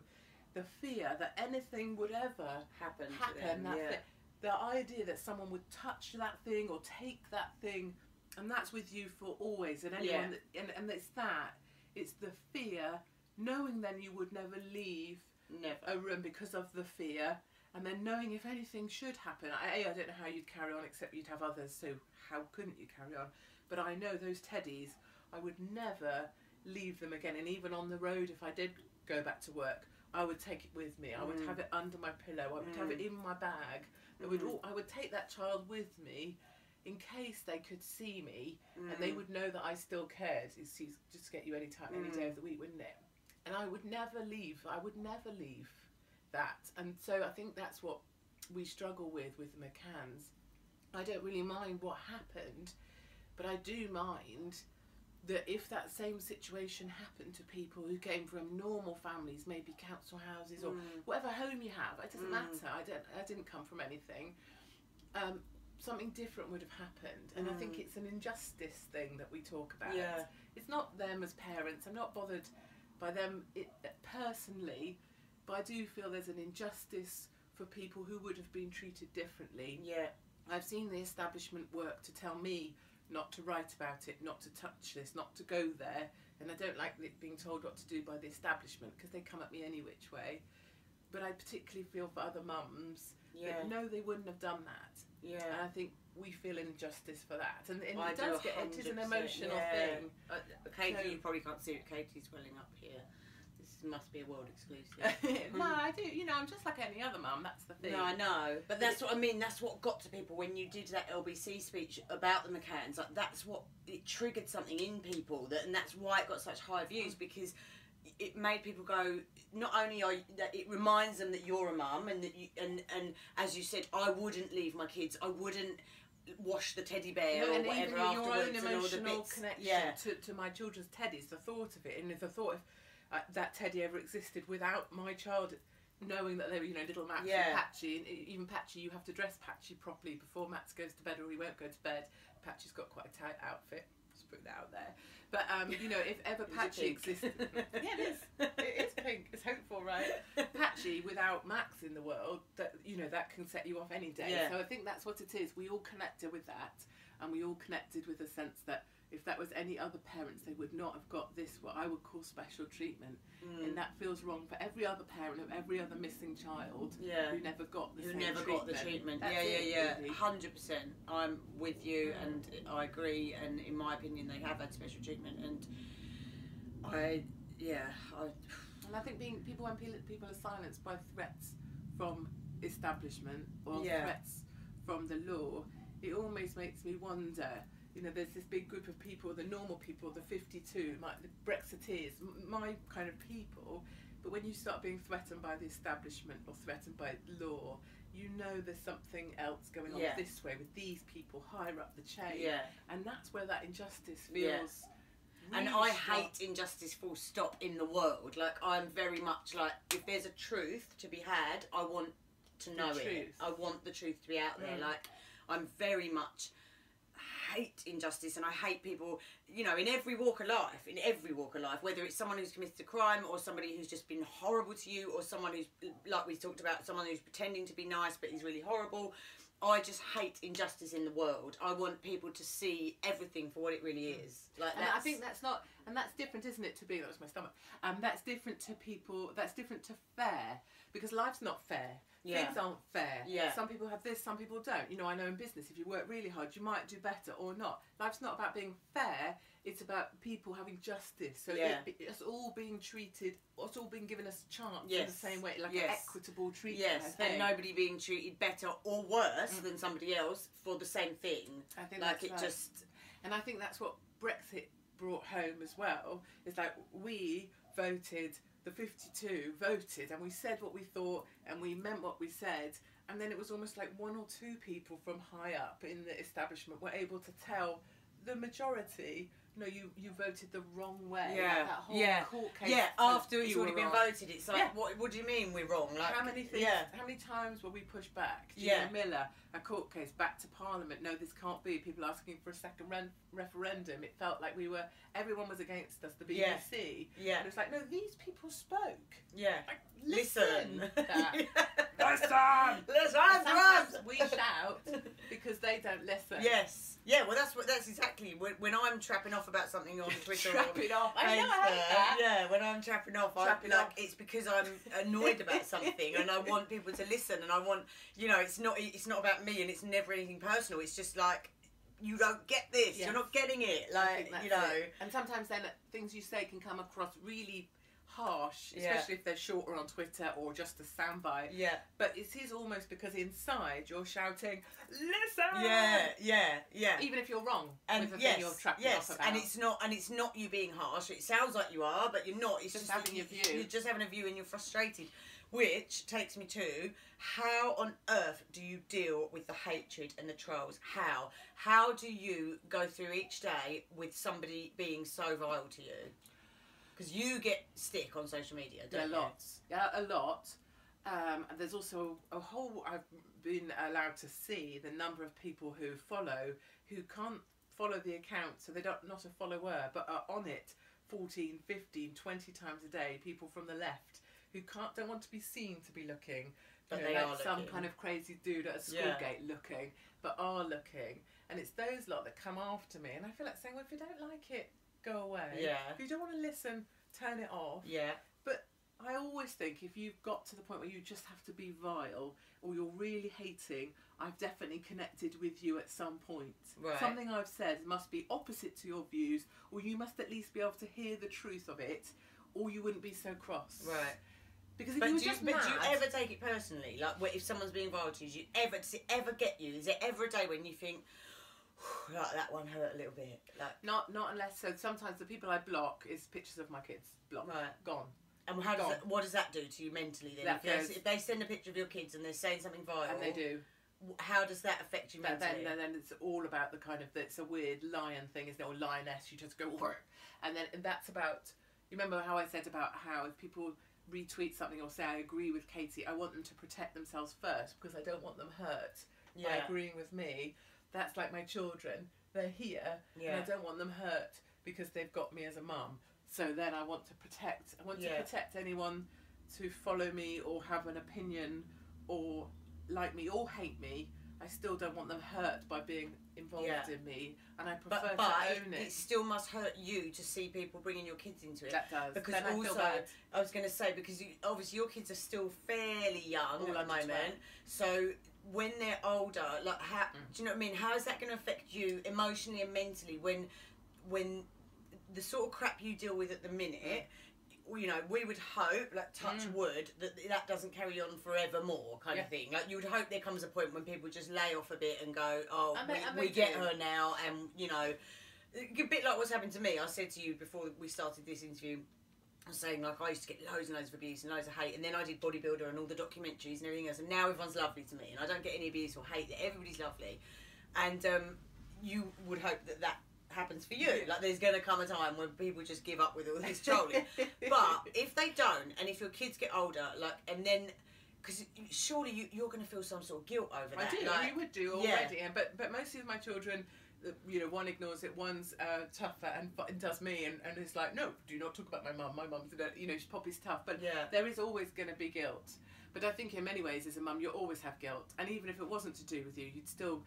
The fear that anything would ever happen. The idea that someone would touch that thing or take that thing, and that's with you for always. And anyone and it's the fear, knowing then you would never leave a room because of the fear, and then knowing if anything should happen, I don't know how you'd carry on, except you'd have others, so how couldn't you carry on? But I know those teddies, I would never leave them again. And even on the road, if I did go back to work, I would take it with me. I would have it under my pillow. I would have it in my bag. I would take that child with me in case they could see me and they would know that I still cared. It's just to get you any day of the week, wouldn't it? And I would never leave. I would never leave that. And so I think that's what we struggle with the McCanns. I don't really mind what happened, but I do mind that if that same situation happened to people who came from normal families, maybe council houses or whatever home you have, it doesn't matter. I didn't come from anything. Something different would have happened, and I think it's an injustice thing that we talk about. Yeah. It's not them as parents. I'm not bothered by them personally, but I do feel there's an injustice for people who would have been treated differently. Yeah. I've seen the establishment work to tell me not to write about it, not to touch this, not to go there, and I don't like it being told what to do by the establishment because they come at me any which way. But I particularly feel for other mums that no, they wouldn't have done that. Yeah. And I think we feel injustice for that, and it is an emotional thing. Katie, so, you probably can't see it. Katie's welling up here. This must be a world exclusive. No, I do. You know, I'm just like any other mum. That's the thing. No, I know, but that's what I mean. That's what got to people when you did that LBC speech about the McCanns. Like, that's what it triggered something in people, and that's why it got such high views, because it made people go. Not only that, it reminds them that you're a mum, and that and as you said, I wouldn't leave my kids. I wouldn't wash the teddy bear or whatever even afterwards. Your own emotional and all the bits. connection to my children's teddies. The thought of it, and the thought of that teddy ever existed without my child knowing that they were, little Max and Patchy, and even Patchy, you have to dress Patchy properly before Max goes to bed, or he won't go to bed. Patchy's got quite a tight outfit. Just put that out there. But if ever Patchy existed, it is. It is pink. It's hopeful, right? Patchy without Max in the world, that that can set you off any day. Yeah. So I think that's what it is. We all connected with that, and we all connected with the sense that if that was any other parents, they would not have got this, what I would call special treatment. And that feels wrong for every other parent of every other missing child who never got the treatment. Yeah. 100%. I'm with you, and I agree. And in my opinion, they have had special treatment. And I think when people are silenced by threats from establishment or threats from the law, it almost makes me wonder. There's this big group of people, the normal people, the 52, the Brexiteers, my kind of people. But when you start being threatened by the establishment or threatened by law, there's something else going on this way with these people higher up the chain. Yeah. And that's where that injustice feels. Really and I hate injustice full stop in the world. Like, I'm very much like, if there's a truth to be had, I want to know it. I want the truth to be out there. Like, I'm very much hate injustice, and I hate people, in every walk of life, whether it's someone who's committed a crime or somebody who's just been horrible to you, or someone who's, like we talked about, someone who's pretending to be nice but is really horrible. I just hate injustice in the world. I want people to see everything for what it really is. Like, and I think that's not, and that's different, isn't it, that was my stomach. That's different to people, that's different to fair, because life's not fair. things aren't fair. Yeah. Some people have this, some people don't. You know, I know in business, if you work really hard, you might do better or not. Life's not about being fair. It's about people having justice. So it's all being treated, it's all being given us a chance in the same way, like an equitable treatment. Yes, and nobody being treated better or worse than somebody else for the same thing. I think like that's right. And I think that's what Brexit brought home as well. It's like we voted, the 52 voted, and we said what we thought, and we meant what we said, and then it was almost like one or two people from high up in the establishment were able to tell the majority, no, you voted the wrong way. Yeah, like that whole court case. Yeah, after it's already been voted, it's like, what do you mean we're wrong? Like, how many things? How many times were we pushed back? Miller, a court case back to Parliament. No, this can't be. People asking for a second referendum. It felt like everyone was against us. The BBC. Yeah. And it was like, no, these people spoke. Yeah. Like, listen. Sometimes we shout because they don't listen. Yes. Yeah, well, that's exactly when I'm trapping off about something on Twitter. Trapping off. I know that. Yeah, when I'm trapping off, it's because I'm annoyed about something and I want people to listen, and I want, it's not about me, and it's never anything personal. It's just like, you don't get this. Yes. You're not getting it. Like, it. And sometimes then things you say can come across really harsh, especially if they're shorter on Twitter or just a soundbite. Yeah. But it is almost because inside you're shouting, listen! Yeah. Even if you're wrong with the thing you're trapping off about. And it's not you being harsh. It sounds like you are, but you're not. It's just having your view. You're just having a view and you're frustrated. Which takes me to, how on earth do you deal with the hatred and the trolls? How do you go through each day with somebody being so vile to you? Because you get stick on social media, don't you? Lots. Yeah, a lot. And there's also a whole... I've been allowed to see the number of people who can't follow the account, so they're not a follower, but are on it 14, 15, 20 times a day. People from the left who don't want to be seen to be looking. But they are some looking. Kind of crazy dude at a school gate looking, but are looking. And it's those lot that come after me. And I feel like saying, well, if you don't like it, go away. Yeah. If you don't want to listen, turn it off. Yeah. But I always think if you've got to the point where you just have to be vile or you're really hating, I've definitely connected with you at some point. Right. Something I've said must be opposite to your views, or you must at least be able to hear the truth of it, or you wouldn't be so cross. Right. Because if you were just mad... But do you ever take it personally? Like, if someone's being vile to you, does it ever get you? Is there ever a day when you think, like, that one hurt a little bit? Like, not unless... So sometimes the people I block is pictures of my kids. Blocked. Right. Gone. And what does that do to you mentally then? If they send a picture of your kids and they're saying something vile... And they do. How does that affect you mentally? Then it's all about the kind of... It's a weird lion thing, isn't it? Or lioness. You just go... And that's about... You remember how I said about how if people retweet something or say, I agree with Katie, I want them to protect themselves first because I don't want them hurt by agreeing with me. That's like my children. They're here and I don't want them hurt because they've got me as a mum. So then I want to protect anyone to follow me or have an opinion or like me or hate me. I still don't want them hurt by being involved in me, and I prefer to own it. It still must hurt you to see people bringing your kids into it. That does. Because then also, I feel bad. I was going to say, because obviously your kids are still fairly young at the moment, so when they're older, like how do you know what I mean? How is that going to affect you emotionally and mentally when the sort of crap you deal with at the minute? You know, we would hope, like touch wood, that doesn't carry on forevermore, kind of thing. Like you would hope there comes a point when people just lay off a bit and go, oh, we get her now, and you know, a bit like what's happened to me. I said to you before we started this interview, I was saying like I used to get loads and loads of abuse and loads of hate, and then I did Bodybuilder and all the documentaries and everything else, and now everyone's lovely to me, and I don't get any abuse or hate. Everybody's lovely, and you would hope that happens for you. Like there's going to come a time when people just give up with all this trolling. But if they don't, and if your kids get older, like, and then because surely you're going to feel some sort of guilt over that. I do. Like, you would do already. Yeah. But most of my children, you know, one ignores it, one's tougher and does me, and is like, no, do not talk about my mum. My mum's, you know, Poppy's tough. But there is always going to be guilt. But I think in many ways, as a mum, you always have guilt, and even if it wasn't to do with you, you'd still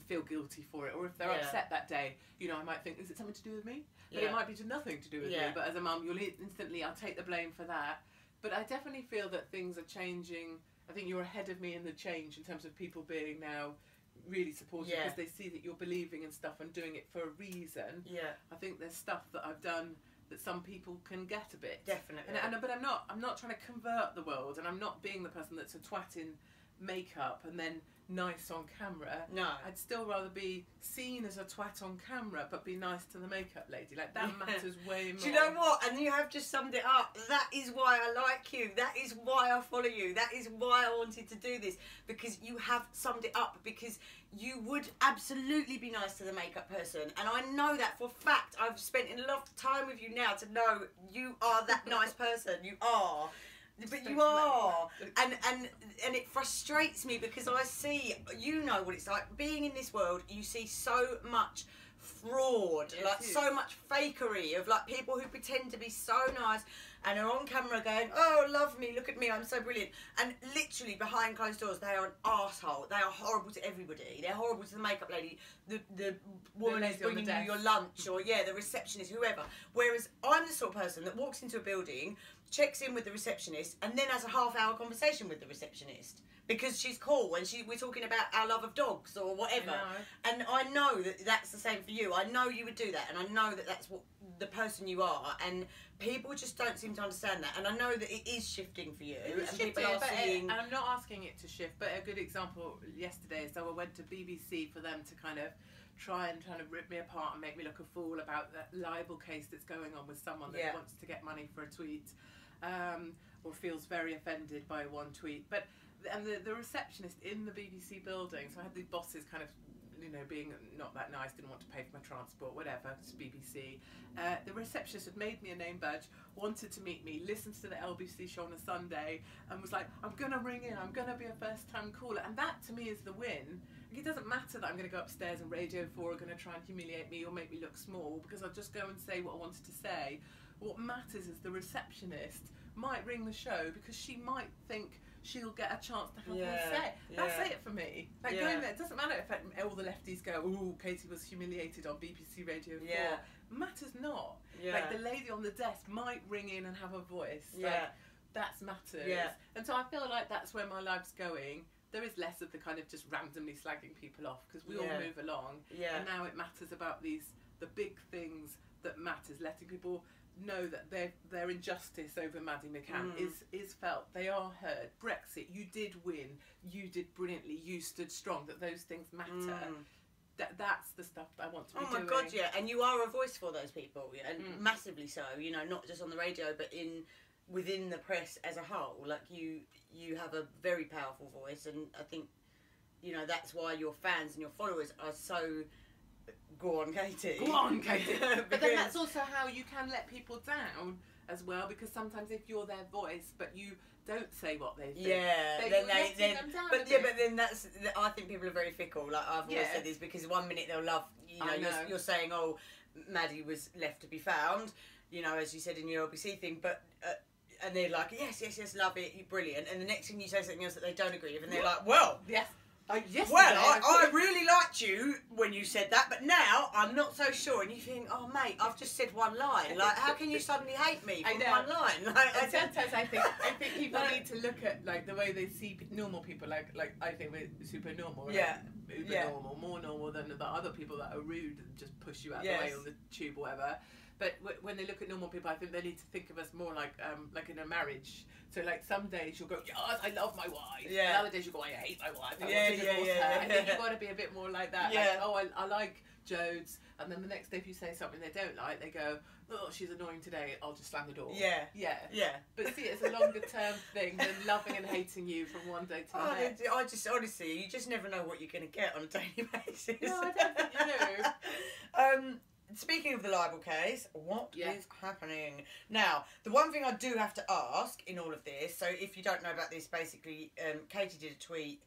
feel guilty for it. Or if they're upset that day, you know, I might think, is it something to do with me? But it might be nothing to do with me. But as a mum, you'll instantly, I'll take the blame for that. But I definitely feel that things are changing I think you're ahead of me in the change in terms of people being now really supportive because they see that you're believing in stuff and doing it for a reason. Yeah. I think there's stuff that I've done that some people can get a bit. Definitely. But I'm not trying to convert the world, and I'm not being the person that's a twat in makeup and then nice on camera. No. I'd still rather be seen as a twat on camera but be nice to the makeup lady. Like, that matters way more. Do you know what? And you have just summed it up. That is why I like you. That is why I follow you. That is why I wanted to do this, because you have summed it up, because you would absolutely be nice to the makeup person, and I know that for a fact. I've spent a lot of time with you now to know you are that nice person. You are. But you are, and it frustrates me because I see, you know what it's like being in this world. You see so much fraud, like so much fakery of like people who pretend to be so nice and are on camera going, "Oh, love me, look at me, I'm so brilliant," and literally behind closed doors they are an arsehole. They are horrible to everybody. They're horrible to the makeup lady, the woman who's bringing you your lunch, or the receptionist, whoever. Whereas I'm the sort of person that walks into a building, checks in with the receptionist, and then has a half-hour conversation with the receptionist because she's cool and we're talking about our love of dogs or whatever. And I know that that's the same for you. I know you would do that, and I know that that's what the person you are, and people just don't seem to understand that. And I know that it is shifting for you, and people are seeing. And I'm not asking it to shift, but a good example yesterday. So I went to BBC for them to kind of try and rip me apart and make me look a fool about that libel case that's going on with someone that wants to get money for a tweet. Or feels very offended by one tweet. But the receptionist in the BBC building, so I had the bosses kind of, being not that nice, didn't want to pay for my transport, whatever, it's BBC. The receptionist had made me a name badge, wanted to meet me, listened to the LBC show on a Sunday, and was like, I'm going to ring in, I'm going to be a first-time caller. And that, to me, is the win. It doesn't matter that I'm going to go upstairs and Radio 4 are going to try and humiliate me or make me look small, because I'll just go and say what I wanted to say. What matters is the receptionist might ring the show because she might think she'll get a chance to have her say. That's it for me. Like, going there, it doesn't matter if all the lefties go, "Ooh, Katie was humiliated on BBC Radio 4. Matters not. Like, the lady on the desk might ring in and have a voice. Like, that's matters. And so I feel like that's where my life's going. There is less of the kind of just randomly slagging people off, because we all move along. And now it matters about the big things that matters, letting people know that their injustice over Maddie McCann is felt. They are heard. Brexit, you did win. You did brilliantly. You stood strong. That those things matter. That's the stuff that I want to be doing. Oh my God, yeah. And you are a voice for those people, and massively so. Not just on the radio, but within the press as a whole. Like, you have a very powerful voice, and I think that's why your fans and your followers are so. Go on, Katie. Go on, Katie. But then that's also how you can let people down as well, because sometimes if you're their voice but you don't say what they think, then but then that's. I think people are very fickle. Like, I've always said this, because 1 minute they'll love. You're saying, "Oh, Maddie was left to be found," as you said in your LBC thing, but. And they're like, yes, love it, you're brilliant. And the next thing you say something else that they don't agree with, and they're like, well, I really liked you when you said that, but now I'm not so sure. And you think, oh mate, I've just said one line. Like, how can you suddenly hate me for one line? Like, sometimes I think people need to look at like the way they see normal people. Like I think we're super normal. Normal, more normal than the other people that are rude and just push you out the way on the tube or whatever. But when they look at normal people, I think they need to think of us more like in a marriage. So like, some days you'll go, yes, I love my wife. And other days you'll go, I hate my wife. I want to divorce her. I think you've got to be a bit more like that. Like, oh, I like Jodes. And then the next day if you say something they don't like, they go, oh, she's annoying today, I'll just slam the door. But see, it's a longer term thing than loving and hating you from one day to the next. I just, honestly, you just never know what you're going to get on a daily basis. No, I don't think you do. Speaking of the libel case, what is happening? Now, the one thing I do have to ask in all of this, so if you don't know about this, basically, Katie did a tweet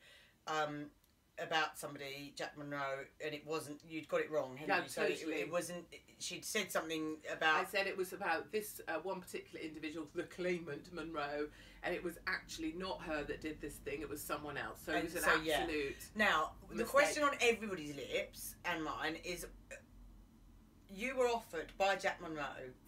about somebody, Jack Monroe, and it wasn't, you'd got it wrong, hadn't you? So totally. it wasn't, she'd said something about... I said it was about this one particular individual, the claimant, Monroe, and it was actually not her that did this thing, it was someone else. So it was an absolute Now, mistake. The question on everybody's lips, and mine, is... you were offered by Jack Monroe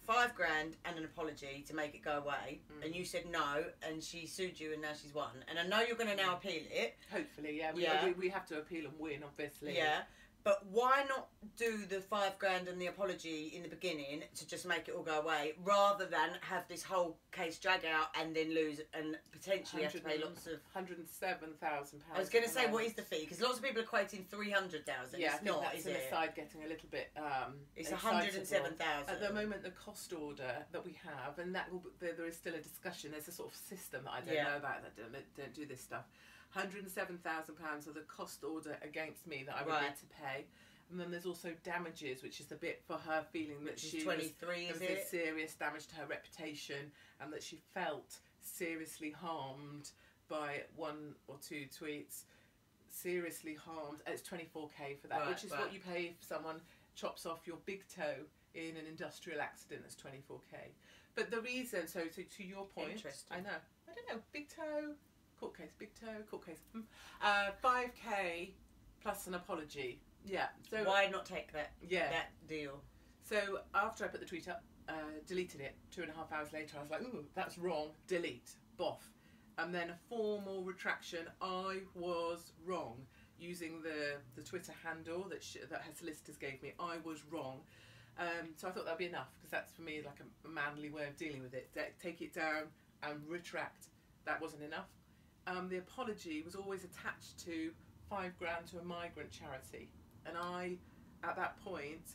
$5,000 and an apology to make it go away, and you said no, and she sued you, and now she's won. And I know you're going to now appeal it. Hopefully, yeah. We have to appeal and win, obviously. Yeah. But why not do the $5,000 and the apology in the beginning to just make it all go away, rather than have this whole case drag out and then lose and potentially have to pay lots of £107,000. I was going to say, what is the fee? Because lots of people are quoting 300,000. Yeah, it's not, that's is an it? aside getting a little bit. It's 107,000. At the moment, the cost order that we have, and that will, there is still a discussion. There's a sort of system that I don't know about that don't do this stuff. £107,000 of the cost order against me that I would need to pay. And then there's also damages, which is the bit for her feeling that she 23, was serious damage to her reputation, and that she felt seriously harmed by 1 or 2 tweets. Seriously harmed. It's 24k for that, which is what you pay if someone chops off your big toe in an industrial accident. That's 24k. But the reason, so to your point, interesting. I don't know, big toe. Court case, big toe, court case. 5k plus an apology. Yeah. So why not take that deal? So after I put the tweet up, deleted it 2.5 hours later, I was like, ooh, that's wrong. Delete. Boff. And then a formal retraction. I was wrong. Using the Twitter handle that her solicitors gave me. I was wrong. So I thought that'd be enough, because that's for me like a manly way of dealing with it. Take it down and retract. That wasn't enough. The apology was always attached to £5,000 to a migrant charity, and I, at that point,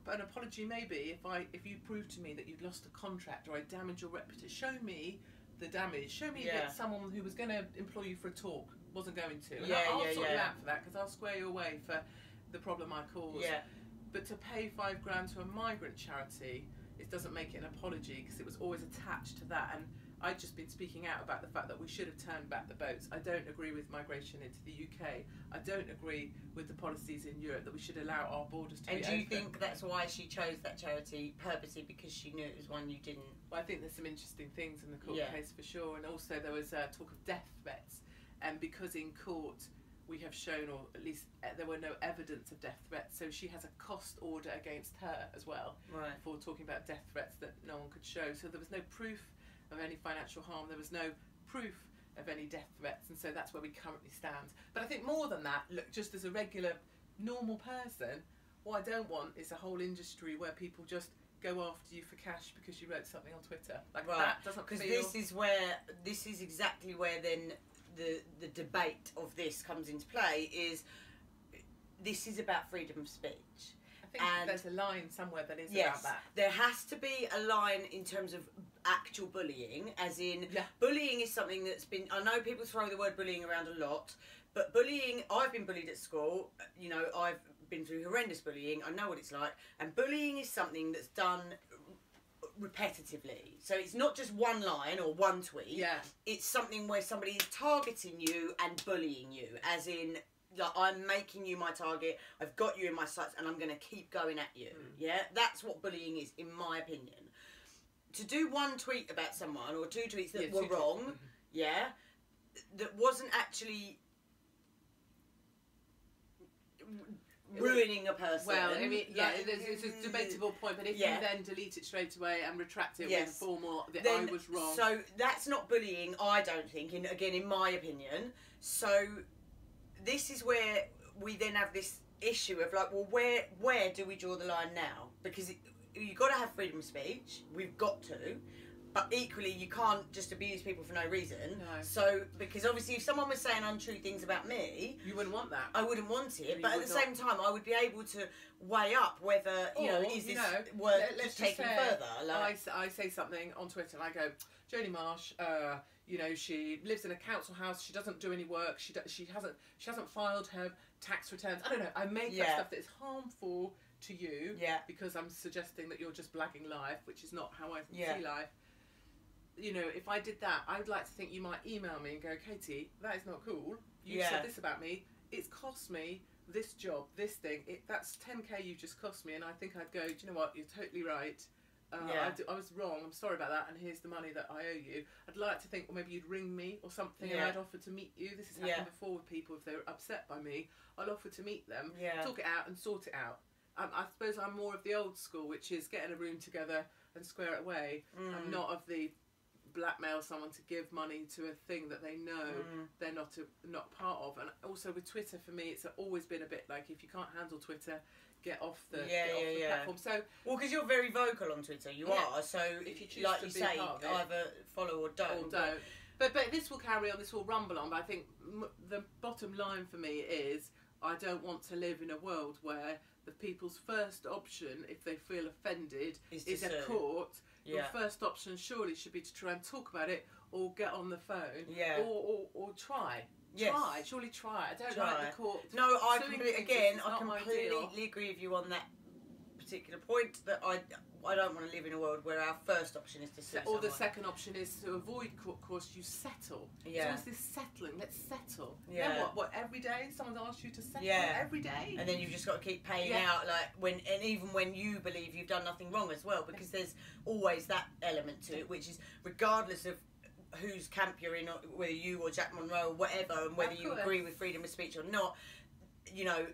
an apology maybe if you prove to me that you'd lost a contract or I damaged your reputation. Show me the damage. Show me that someone who was going to employ you for a talk wasn't going to. And I'll sort you out for that, because I'll square you away for the problem I caused. Yeah. But to pay £5,000 to a migrant charity, it doesn't make it an apology, because it was always attached to that. And I've just been speaking out about the fact that we should have turned back the boats. I don't agree with migration into the UK. I don't agree with the policies in Europe that we should allow our borders to be open. And do you think that's why she chose that charity purposely, because she knew it was one you didn't? Well, I think there's some interesting things in the court case for sure. And also there was talk of death threats. And because in court we have shown, or at least there were no evidence of death threats, so she has a cost order against her as well for talking about death threats that no one could show. So there was no proof of any financial harm, there was no proof of any death threats, and so that's where we currently stand. But I think more than that, look, just as a regular, normal person, what I don't want is a whole industry where people just go after you for cash because you wrote something on Twitter. Like that doesn't feel... Because this is exactly where then the debate of this comes into play, is this is about freedom of speech. I think there's a line somewhere that is about that. There has to be a line in terms of actual bullying, as in bullying is something that's been, I know people throw the word bullying around a lot, but bullying, I've been bullied at school, you know, I've been through horrendous bullying, I know what it's like, and bullying is something that's done repetitively. So it's not just one line or one tweet, it's something where somebody is targeting you and bullying you, as in, like, I'm making you my target, I've got you in my sights, and I'm going to keep going at you. Yeah, that's what bullying is, in my opinion. To do one tweet about someone, or 2 tweets that were wrong, that wasn't actually ruining a person. Well, I mean, it's a debatable point, but if you then delete it straight away and retract it with a formal, I was wrong. So that's not bullying, I don't think, again, in my opinion. So this is where we then have this issue of like, well, where do we draw the line now? Because you've got to have freedom of speech. We've got to. But equally, you can't just abuse people for no reason. No. So, because obviously if someone was saying untrue things about me... You wouldn't want that. I wouldn't want it. But at the same time, I would be able to weigh up whether, is this worth just taking further? Like, I say something on Twitter and I go, Jodie Marsh, she lives in a council house, she doesn't do any work, she hasn't filed her tax returns. I don't know, I make up stuff that is harmful to you because I'm suggesting that you're just blagging life, which is not how I see life. You know, if I did that, I'd like to think you might email me and go, Katie, that is not cool. You said this about me. It's cost me this job, this thing. That's 10k you've just cost me. And I think I'd go, do you know what? You're totally right. I was wrong. I'm sorry about that. And here's the money that I owe you. I'd like to think, well, maybe you'd ring me or something and I'd offer to meet you. This has happened before with people. If they were upset by me, I'll offer to meet them, talk it out and sort it out. I suppose I'm more of the old school, which is getting a room together and square it away. I'm not of the blackmail someone to give money to a thing that they know they're not part of. And also with Twitter, for me, it's always been a bit like, if you can't handle Twitter, get off the platform. So because you're very vocal on Twitter, you are. So if you choose to say, either follow or don't. But this will carry on. This will rumble on. But I think the bottom line for me is, I don't want to live in a world where the people's first option, if they feel offended, is a court. Your first option surely should be to try and talk about it, or get on the phone, or try. Surely try. I don't like the court. No, I completely agree with you on that particular point. That I don't want to live in a world where our first option is to sue someone. The second option is to avoid court. Of course, you settle. Yeah. So it's this settling. Let's settle. Yeah. You know what? Every day someone's asked you to settle. Yeah. Every day. And then you've just got to keep paying out, even when you believe you've done nothing wrong as well, because there's always that element to it, which is regardless of whose camp you're in, or whether you or Jack Monroe or whatever, and whether you agree with freedom of speech or not, you know,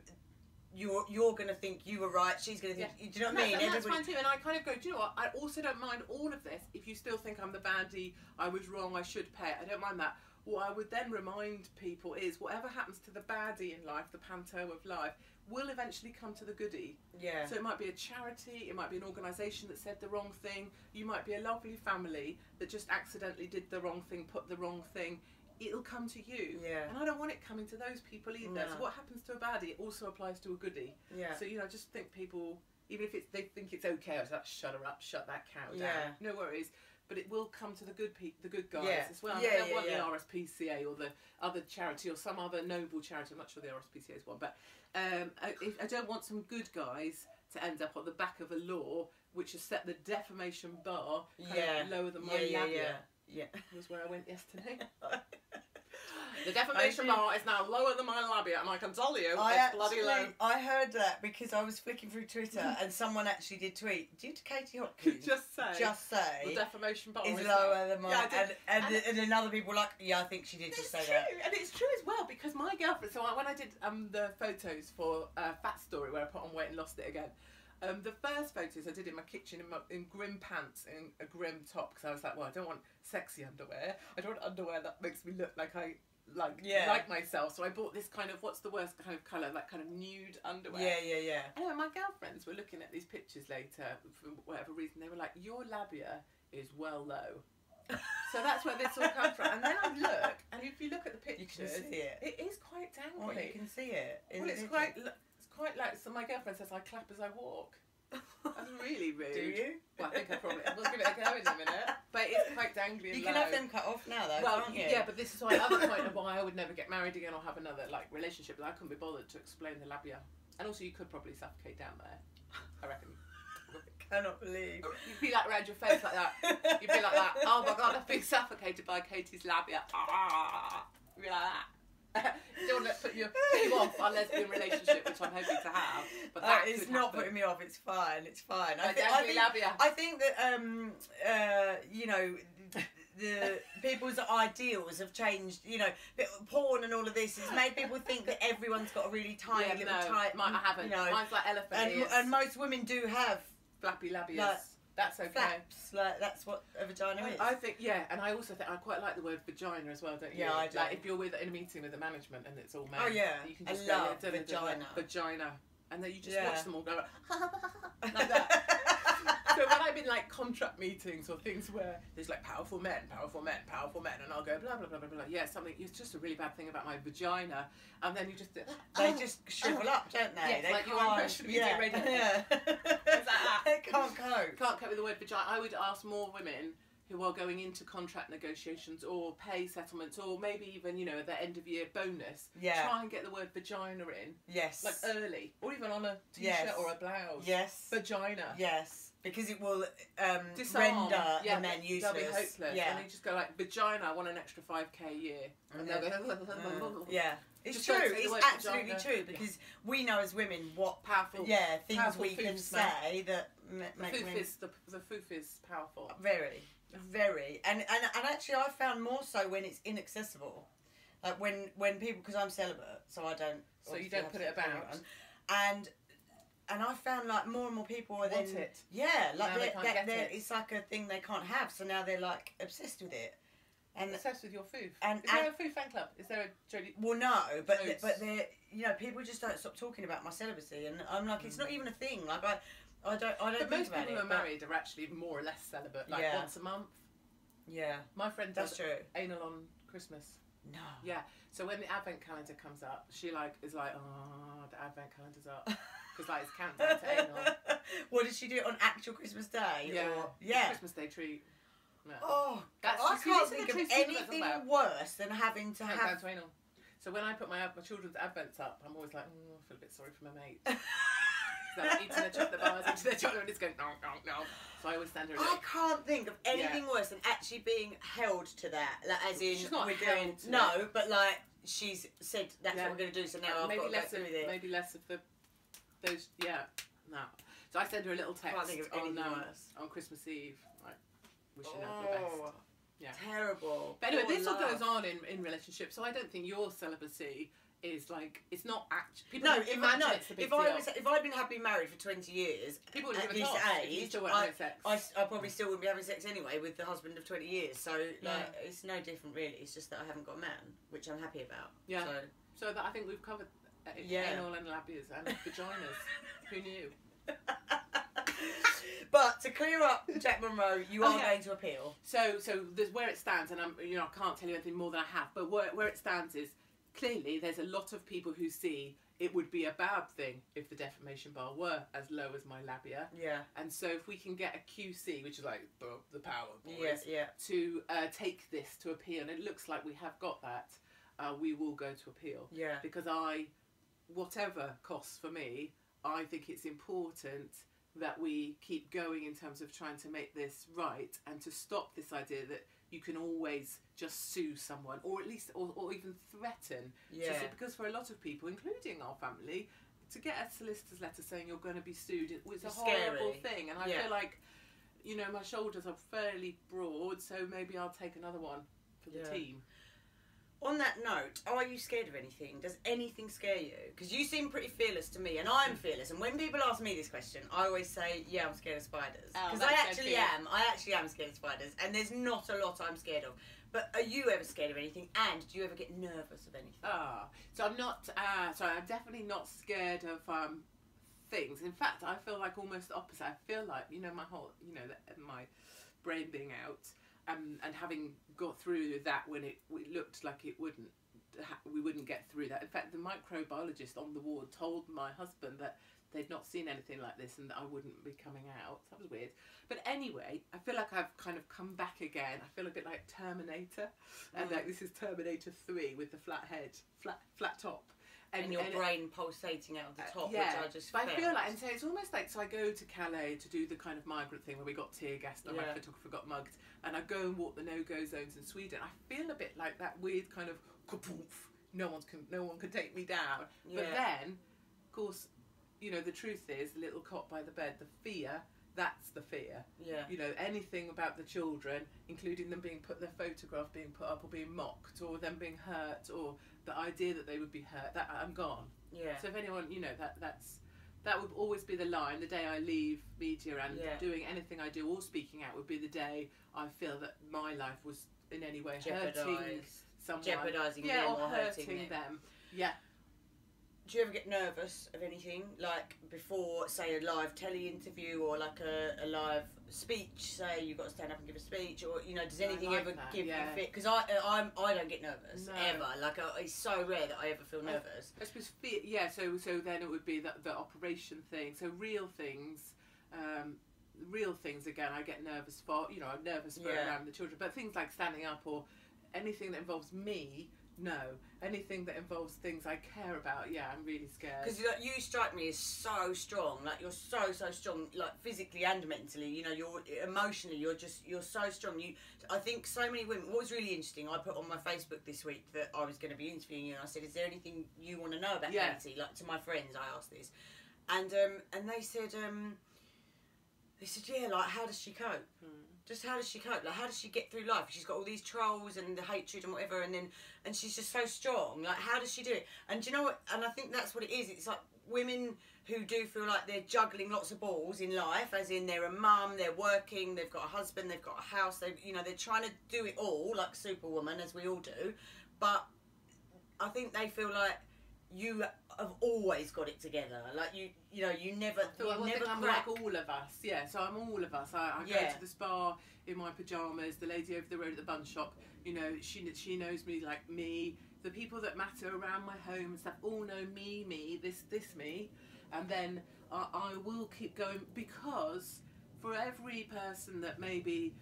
you're going to think you were right, she's going to think... Do you know what I mean? That's fine too, and I kind of go, do you know what, I also don't mind all of this. If you still think I'm the baddie, I was wrong, I should pay it, I don't mind that. What I would then remind people is, whatever happens to the baddie in life, the panto of life, will eventually come to the goodie. Yeah. So it might be a charity, it might be an organisation that said the wrong thing, you might be a lovely family that just accidentally did the wrong thing, put the wrong thing. It'll come to you. Yeah. And I don't want it coming to those people either. No. So what happens to a baddie also applies to a goodie. Yeah. So, you know, I just think people, even if they think it's okay, I was like, shut her up, shut that cow down. No worries. But it will come to the good guys as well. I don't want the RSPCA or the other charity or some other noble charity. I'm not sure the RSPCA is one. But I don't want some good guys to end up on the back of a law which has set the defamation bar lower than my labia. Yeah. Was where I went yesterday. The defamation bar is now lower than my labia, and I can tell you, it's bloody low. I heard that because I was flicking through Twitter and someone actually did tweet, due to Katie Hopkins, just say the defamation bar is lower than mine. And then other people were like, I think she did just say that. And it's true as well, because my girlfriend, so when I did the photos for Fat Story, where I put on weight and lost it again, the first photos I did in my kitchen in grim pants and a grim top, because I was like, well, I don't want sexy underwear. I don't want underwear that makes me look like I like myself. So I bought this kind of, what's the worst kind of colour, like kind of nude underwear. Yeah. Anyway, my girlfriends were looking at these pictures later, for whatever reason. They were like, your labia is well low. So that's where this all comes from. And then I look, and if you look at the pictures, you can see it. It is quite dangly. Oh, you can see it. It's quite like, so my girlfriend says I clap as I walk. That's really rude. Do you? Well, I think I will give it a go in a minute. But it's quite dangly and You can have them cut off now though, can't you? Yeah, but this is my other point of why I would never get married again or have another relationship. I couldn't be bothered to explain the labia. And also you could probably suffocate down there, I reckon. I cannot believe. You'd be like around your face like that. You'd be like that. Oh my god, I've been suffocated by Katie's labia. You'd be like that. You don't want to put you off our lesbian relationship, which I'm hoping to have. But that it's not putting me off. It's fine. I think that you know, the people's ideals have changed. You know, porn and all of this has made people think that everyone's got a really tiny tight. I haven't. You know, mine's like elephant ears. And most women do have flappy labias. That's okay. Flaps, that's what a vagina is. I think, and I also think I quite like the word vagina as well, don't you? Yeah, I do. Like if you're in a meeting with the management and it's all men. Oh yeah, you can just vagina. And then you just watch them all go like that. So when I'm in contract meetings or things where there's powerful men, and I'll go blah blah blah blah blah. Yeah, something. It's just a really bad thing about my vagina, and then you just they just shrivel up, don't they? Yes, they like your impression of Yeah. It's like that. They can't cope. Can't cope with the word vagina. I would ask more women who are going into contract negotiations or pay settlements or maybe even, their end of year bonus, try and get the word vagina in. Yes. Early. Or even on a t-shirt or a blouse. Yes. Vagina. Yes. Because it will render the men useless. They'll be hopeless. Yeah. And they just go vagina, I want an extra 5k a year. And they'll go, yeah. It's true. It's absolutely true because we know as women what powerful things we can say that make women... The foof is powerful. Very. And actually I found more so when it's inaccessible. Like when people, because I'm celibate, so I don't... So you don't put it about. and I found like more and more people are Want it. Yeah, like they can't get it. it's like a thing they can't have, so now they're like obsessed with it. And obsessed with your food. And is there a food fan club? Is there a Jodie? Well, no, but they're, you know, people just don't stop talking about my celibacy, and I'm like, it's not even a thing. Like I don't But think most about people who are married are actually more or less celibate, like once a month. Yeah, my friend does true. Anal on Christmas. No. Yeah. So when the advent calendar comes up, she like is like, oh, the advent calendar's up, because like it's countdown to anal. What did she do on actual Christmas Day? Yeah. Or, yeah. Christmas Day treat. Yeah. Oh, that's I can't think of anything worse than having to countdown have. To anal. So when I put my children's advents up, I'm always like, I feel a bit sorry for my mate. They're eating their chocolate bars, eating their chocolate, and it's going no. So I always stand her. I can't think of anything worse than actually being held to that. Like, as in, she's not we're held doing no, but like she's said that's what we're going to do. So now I've maybe got to less go of through with it. maybe less of those. Yeah, no. So I send her a little text Can't think of anything worse. On Christmas Eve, like wishing her the best. Yeah. Terrible. But anyway, this all goes on in relationships, so I don't think your celibacy is like, it's not actually. No, if I'd been happily married for 20 years, people at this age, I probably still wouldn't be having sex anyway with the husband of 20 years. So like, it's no different really. It's just that I haven't got a man, which I'm happy about. Yeah. So that I think we've covered anal and labias and vaginas. Who knew? But to clear up Jack Monroe, you are going to appeal. So there's where it stands, and I can't tell you anything more than I have. But where it stands is clearly there's a lot of people who see it would be a bad thing if the defamation bar were as low as my labia. Yeah. And so if we can get a QC, which is like the power boys, yeah. to take this to appeal, and it looks like we have got that, we will go to appeal. Yeah. Because whatever costs for me, I think it's important that we keep going in terms of trying to make this right and to stop this idea that you can always just sue someone or at least or even threaten. Yeah. Because for a lot of people, including our family, to get a solicitor's letter saying you're going to be sued, it's a horrible thing. And I feel like, my shoulders are fairly broad, so maybe I'll take another one for the team. On that note, are you scared of anything? Does anything scare you? Because you seem pretty fearless to me, and I'm fearless. And when people ask me this question, I always say, yeah, I'm scared of spiders. Because I actually am. I actually am scared of spiders. And there's not a lot I'm scared of. But are you ever scared of anything? And do you ever get nervous of anything? So I'm not, I'm definitely not scared of things. In fact, I feel like almost the opposite. I feel like, my whole, my brain being out. And having got through that when it looked like we wouldn't get through that. In fact, the microbiologist on the ward told my husband that they'd not seen anything like this and that I wouldn't be coming out. That was weird. But anyway, I feel like I've kind of come back again. I feel a bit like Terminator. And like this is Terminator 3 with the flat head, flat top. And your brain pulsating out of the top, which I just felt. I feel like, and so it's almost like, so I go to Calais to do the kind of migrant thing where we got tear gassed and my photographer got mugged, and I go and walk the no-go zones in Sweden. I feel a bit like that weird kind of kapoof, no one can take me down. Yeah. But then, of course, the truth is, the little cot by the bed, the fear, that's the fear. Yeah. Anything about the children, including them their photograph being put up or being mocked, or them being hurt, or the idea that they would be hurt, that I'm gone. Yeah. So if anyone, that would always be the line. The day I leave media and doing anything I do or speaking out would be the day I feel that my life was in any way hurting someone. Jeopardising them or hurting them. Yeah. Do you ever get nervous of anything, like before, say, a live telly interview or like a live speech? Say you've got to stand up and give a speech, or does anything ever give you a fit? Because I don't get nervous ever. Like it's so rare that I ever feel nervous. I suppose fear. Yeah. So then it would be the operation thing. So real things again. I get nervous for. I'm nervous for around the children, but things like standing up or anything that involves me. No, anything that involves things I care about, I'm really scared. Because you strike me as so strong, like you're so strong, like physically and mentally. You're emotionally, you're so strong. I think so many women. What was really interesting, I put on my Facebook this week that I was going to be interviewing you, and I said, "Is there anything you want to know about Katie?" Like to my friends, I asked this, and they said, like, how does she cope? Just how does she cope? Like, how does she get through life? She's got all these trolls and the hatred and whatever, and she's just so strong. Like, how does she do it? And do you know what? And I think that's what it is. It's like women who do feel like they're juggling lots of balls in life, as in they're a mum, they're working, they've got a husband, they've got a house, they're trying to do it all like Superwoman, as we all do, but I think they feel like you have always got it together. Like you never. I'm like all of us. Yeah, so I'm all of us. I go to the spa in my pajamas. The lady over the road at the bun shop, she knows me like me. The people that matter around my home and stuff all know me, this me, and then I will keep going, because for every person that maybe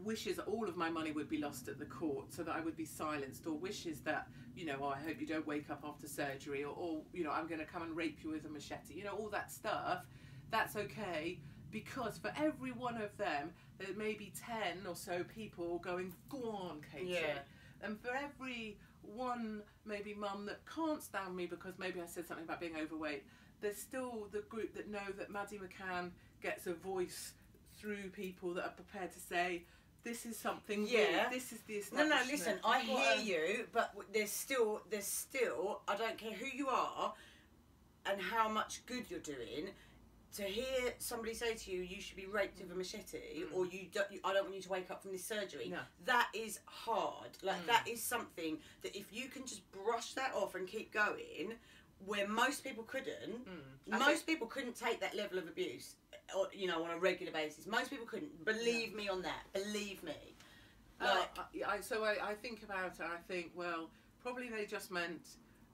wishes that all of my money would be lost at the court so that I would be silenced, or wishes that, I hope you don't wake up after surgery, or I'm going to come and rape you with a machete, all that stuff, that's okay, because for every one of them there may be 10 or so people going, go on, Katie. Yeah. And for every one maybe mum that can't stand me because maybe I said something about being overweight, there's still the group that know that Maddie McCann gets a voice through people that are prepared to say, this is something weird. This is the establishment. No, listen, I hear you, but there's still, I don't care who you are and how much good you're doing, to hear somebody say to you, you should be raped with a machete, or I don't want you to wake up from this surgery. No. That is hard. Like, that is something that if you can just brush that off and keep going, where most people couldn't, people couldn't take that level of abuse, or, on a regular basis. Most people couldn't. Believe me on that. Believe me. I think about it, I think, well, probably they just meant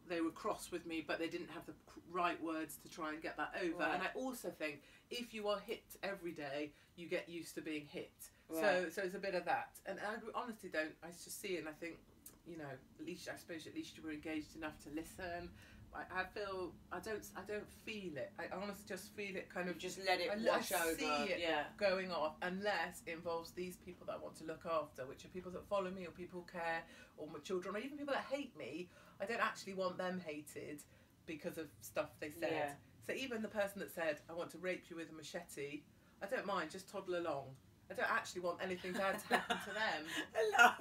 they were cross with me, but they didn't have the right words to try and get that over. Right. And I also think if you are hit every day, you get used to being hit. Right. So it's a bit of that. And I honestly don't, I just see it and I think, at least you were engaged enough to listen. I don't feel it. I honestly just feel it kind of... Just let it wash over. I see it going off, unless it involves these people that I want to look after, which are people that follow me, or people who care, or my children, or even people that hate me. I don't actually want them hated because of stuff they said. Yeah. So even the person that said, I want to rape you with a machete, I don't mind, just toddle along. I don't actually want anything bad to happen to them. I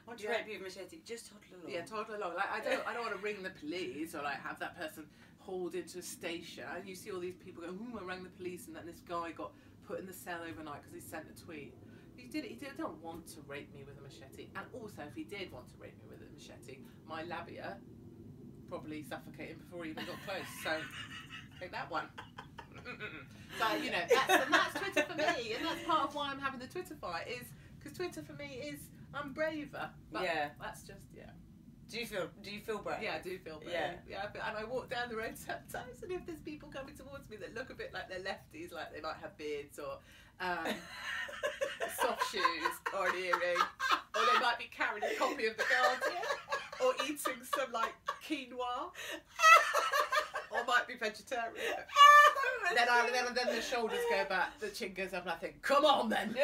want to rape you with a machete, just toddle along. Yeah, toddle along. Like, I don't want to ring the police, or like have that person hauled into a station. And you see all these people go, I rang the police, and then this guy got put in the cell overnight because he sent a tweet. He don't want to rape me with a machete. And also, if he did want to rape me with a machete, my labia probably suffocate him before he even got close. So take that one. So that's Twitter for me, and that's part of why I'm having the Twitter fight, is because Twitter for me is, I'm braver. But that's just Do you feel brave? Yeah, I do feel brave. Yeah. And I walk down the road sometimes, and if there's people coming towards me that look a bit like they're lefties, like they might have beards or soft shoes or an earring, or they might be carrying a copy of The Guardian, or eating some like quinoa, or might be vegetarian. then the shoulders go back, the chin goes up, and I think, come on then.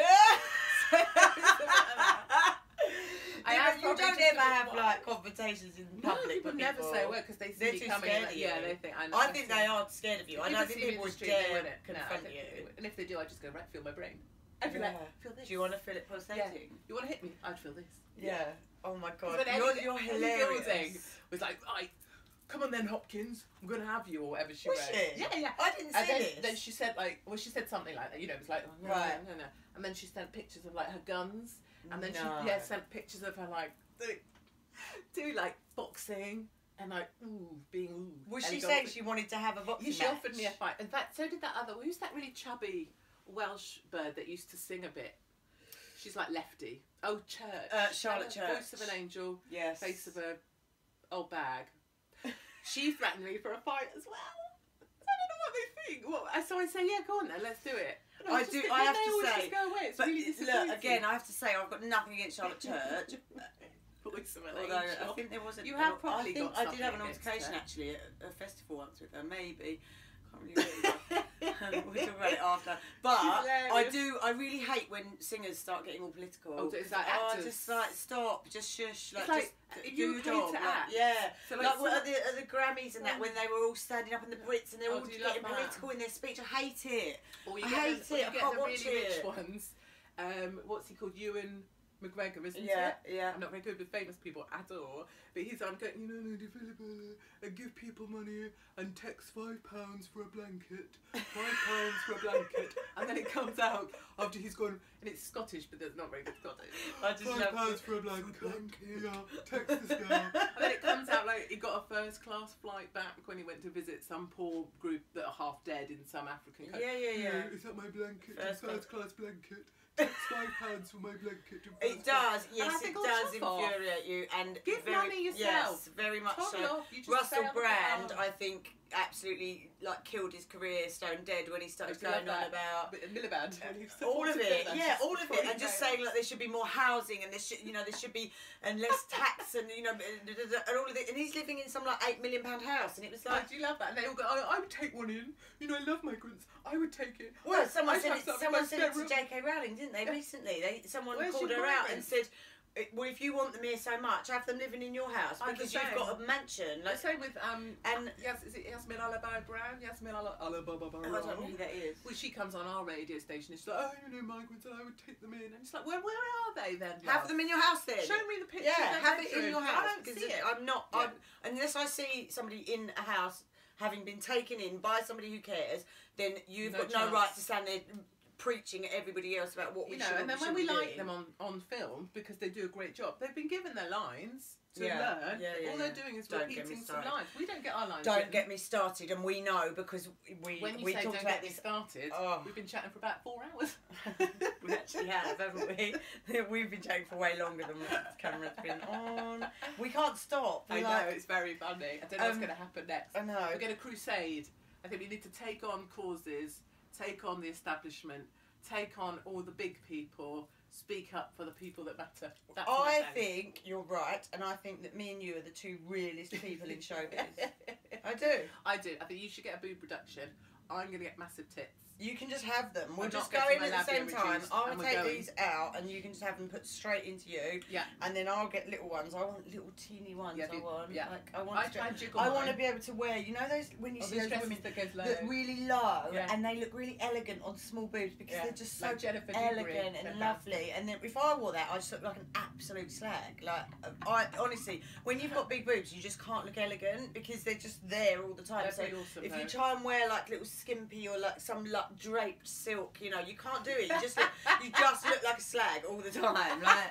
You don't ever have like confrontations in public. People never say a word because they see you coming. They think. I think they are scared of you. I don't think people would dare confront you. And if they do, I just go, right, feel my brain. I'd be like, feel this. Do you want to feel it pulsating? Yeah. You want to hit me? I'd feel this. Yeah. Oh my god. You're hilarious. Was like, come on then, Hopkins, I'm gonna have you, or whatever she wrote. Yeah. I didn't see this. Then she said she said something like that. It was like, no. And then she sent pictures of like her guns. And then she sent pictures of her like doing like boxing and like being Was she saying she wanted to have a boxing match? She offered me a fight. In fact, so did that other. Who's that really chubby Welsh bird that used to sing a bit? She's like lefty. Oh, Church. Charlotte Church. Voice of an angel. Yes. Face of a old bag. She threatened me for a fight as well. I don't know what they think. So I say, yeah, go on then, let's do it. I have to say, go away. It's really look, again, I have to say, I've got nothing against Charlotte Church. Although I think there was I did have an altercation actually at a festival once with her, maybe. Can't really we'll talk about it after. But I really hate when singers start getting all political. Oh, is that actors? Just like stop, just shush, like just do your job. So like at the Grammys and that, when they were all standing up in the Brits and they're all getting political in their speech, I hate it. I hate it. I can't watch it. Rich ones. What's he called? Ewan McGregor, isn't it? Yeah. I'm not very good with famous people at all. But he's on going, you know, I give people money and text £5 for a blanket. £5 for a blanket. And then it comes out after he's gone, and it's Scottish, but there's not very good Scottish. I just £5 for a blanket. Yeah, text this guy. And then it comes out like he got a first-class flight back when he went to visit some poor group that are half dead in some African country. Yeah. Is that my blanket? First-class blanket. Text £5 for my blanket. It does, yes, it does infuriate you. And give money yourself. Yes, very much so. Russell Brand, I think, absolutely like killed his career stone dead when he started going on about Miliband. All of it, all of it, and just saying like there should be more housing and there should be and less tax and and all of it. And he's living in some like £8 million house, and it was like, do you love that? And they all go, I would take one in. You know, I love migrants. I would take it. Well, someone said it to J.K. Rowling, didn't they? Recently, someone called her out and said, well, if you want them here so much, have them living in your house because you've got a mansion. Like, the same with is it Yasmin Alaba Brown? Yasmin Alaba Brown. I don't know who that is. Well, she comes on our radio station. And she's like, migrants, and I would take them in. And it's like, where are they then? Have them in your house then. Show me the pictures. Yeah, have it in your house. I don't see it. I'm not. Unless I see somebody in a house having been taken in by somebody who cares, then you've got no right to stand there preaching at everybody else about what we should. And then when we like them on film because they do a great job, they've been given their lines to learn. All they're doing is repeating some lines. We don't get our lines. Don't get me started, and we know because we talked about this. Started. We've been chatting for about 4 hours. We actually have, haven't we? We've been chatting for way longer than the camera's been on. We can't stop. I know, it's very funny. I don't know what's going to happen next. I know. We're going to crusade. I think we need to take on causes, take on the establishment, take on all the big people, speak up for the people that matter. I think you're right, and I think that me and you are the two realest people in showbiz. I do. I think you should get a boob reduction. I'm going to get massive tits. You can just have them. We'll just go in at the same time. I'll take these out, and you can just have them put straight into you. Yeah. And then I'll get little ones. I want little teeny ones. Yeah, I want to be able to wear. You know those when you see those women that look really low, and they look really elegant on small boobs because they're just so elegant and lovely. And then if I wore that, I just look like an absolute slag. Like I honestly, when you've got big boobs, you just can't look elegant because they're just there all the time. So awesome, if you try and wear like little skimpy or like some draped silk, you can't do it. You just look like a slag all the time. Like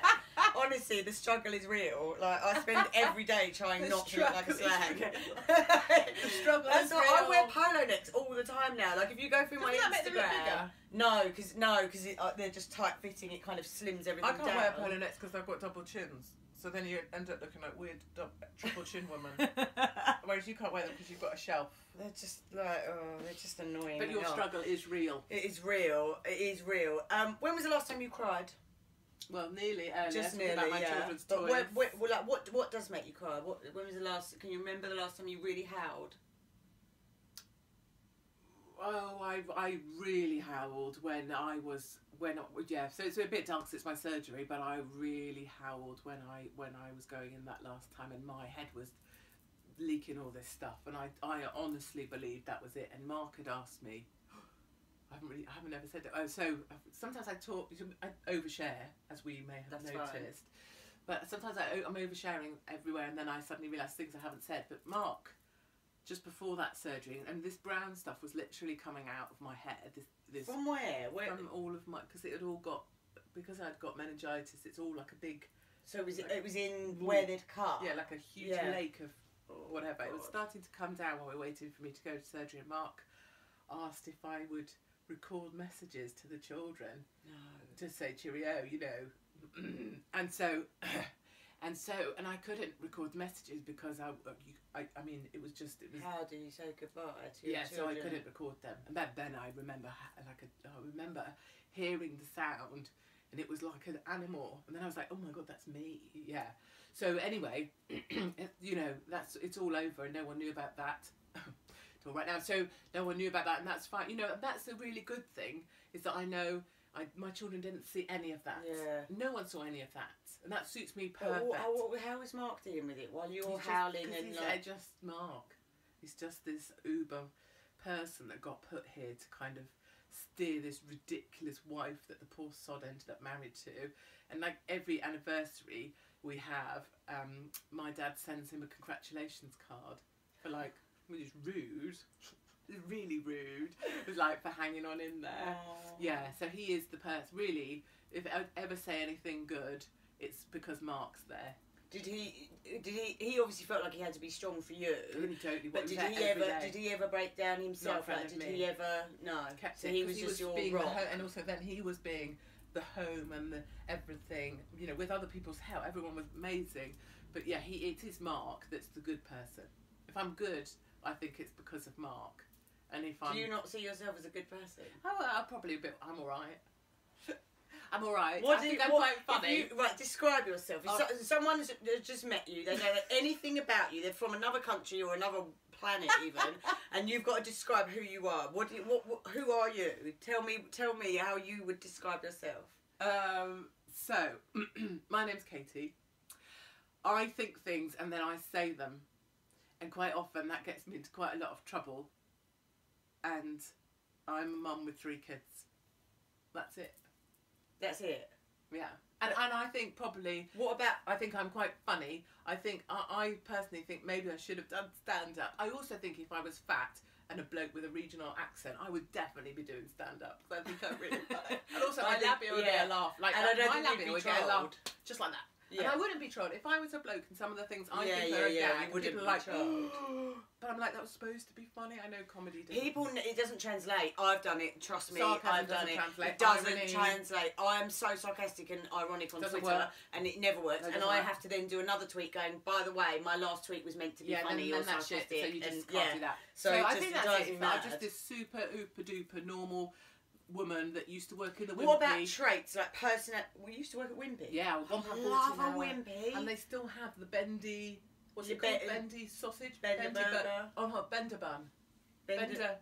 honestly, the struggle is real. Like I spend every day trying not to look like a slag. The struggle is real. I wear polo necks all the time now. Like if you go through my Instagram, no, because they're just tight fitting. It kind of slims everything down. I can't wear polo necks because I've got double chins. So then you end up looking like weird triple chin woman. Whereas you can't wear them because you've got a shelf. They're just like, they're just annoying. But your struggle is real. It is real. It is real. When was the last time you cried? Well, nearly earlier. Just nearly, about my children's toys. But what does make you cry? When was the last? Can you remember the last time you really howled? Oh, I really howled when I was So it's a bit dark because it's my surgery, but I really howled when I was going in that last time, and my head was leaking all this stuff, and I honestly believed that was it. And Mark had asked me, I haven't ever said that. Oh, so sometimes I overshare, as we may have noticed. Fine. But sometimes I'm oversharing everywhere, and then I suddenly realise things I haven't said. But Mark, just before that surgery, and this brown stuff was literally coming out of my head. This from where? From all of my, because it had all got, because I'd got meningitis. It's all like a big. So it was in where they'd cut. Yeah, like a huge lake of whatever. It was starting to come down while we were waiting for me to go to surgery. And Mark asked if I would record messages to the children to say cheerio, and I couldn't record messages because I mean it was. How do you say goodbye to your children? So I couldn't record them, and then I remember hearing the sound, and it was like an animal, and then I was like, oh my god, that's me, yeah. So anyway, it's all over, and no one knew about that. Till right now, so no one knew about that, and that's fine. That's a really good thing, is that I know my children didn't see any of that. Yeah. No one saw any of that, and that suits me perfect. How was Mark dealing with it while you're howling and he's just Mark? He's just this uber person that got put here to kind of steer this ridiculous wife that the poor sod ended up married to. And like every anniversary we have, my dad sends him a congratulations card for like, which is rude, really rude, like for hanging on in there. Aww. Yeah, so he is the person, really, if I ever say anything good, it's because Mark's there. Did he obviously felt like he had to be strong for you. Really totally. But did he ever break down himself? Like, did he ever? No. So he was just your rock. And also then he was being the home and the everything, you know, with other people's help. Everyone was amazing. But yeah, it is Mark that's the good person. If I'm good, I think it's because of Mark. And if Do you not see yourself as a good person? Oh, I'm probably a bit. I'm all right. I'm all right. I think I'm quite funny. Right, describe yourself. If someone's just met you, they know anything about you. They're from another country or another planet even, and you've got to describe who you are. Who are you? Tell me how you would describe yourself. So, my name's Katie. I think things and then I say them, and quite often that gets me into quite a lot of trouble. And I'm a mum with 3 kids. That's it. That's it. Yeah. And I think probably... What about... I think I'm quite funny. I think... I personally think maybe I should have done stand-up. I also think if I was fat and a bloke with a regional accent, I would definitely be doing stand-up. Because I think I'm really funny. And also my labia would get a laugh. Like, and my labia would get a laugh. Just like that. Yeah. And I wouldn't be trolled. If I was a bloke and some of the things I think are a gag, people are like, but I'm like, that was supposed to be funny. I know comedy doesn't. It doesn't translate. I've done it. Trust me, Sarcasm I've done it. It doesn't translate. I am so sarcastic and ironic on Twitter, and it never works. And I have to then do another tweet going, by the way, my last tweet was meant to be funny or sarcastic. So you just can't do that. So I think that's it. I'm just this super ooper duper normal woman that used to work in the Wimpy. What about traits like we used to work at Wimpy. Yeah, I love a Wimpy. And they still have the bendy. What's it called? Bendy sausage. Bender burger. Bender bun. Bender.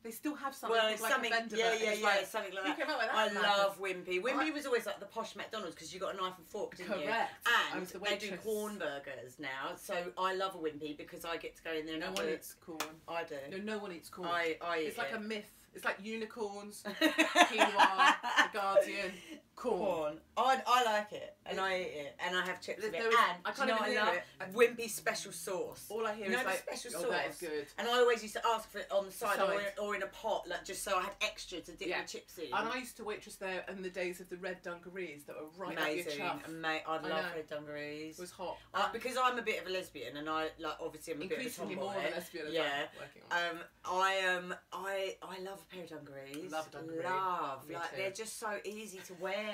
They still have something like a bender yeah, bun. Yeah, something like that. You came up with that. I love Wimpy. Wimpy was always like the posh McDonald's because you got a knife and fork, didn't you? Correct. And they do corn burgers now, so I love a Wimpy because I get to go in there and no one eats corn. I do. No one eats corn. I eat It's like a myth. It's like unicorns, quinoa, the Guardian, corn. I like it, and I eat it, and I have chips with it. And I can't even hear it. Wimpy special sauce. All I hear is like special sauce. That is good. And I always used to ask for it on the side. Or in a pot, like just so I had extra to dip the chips in. And I used to waitress there in the days of the red dungarees that were right up your chuff. I'd love red dungarees. It was hot. Because I'm a bit of a lesbian, and I obviously I'm a bit of a tomboy. More of a lesbian as well. I love a pair of dungarees. Love a dungaree. Like they're just so easy to wear.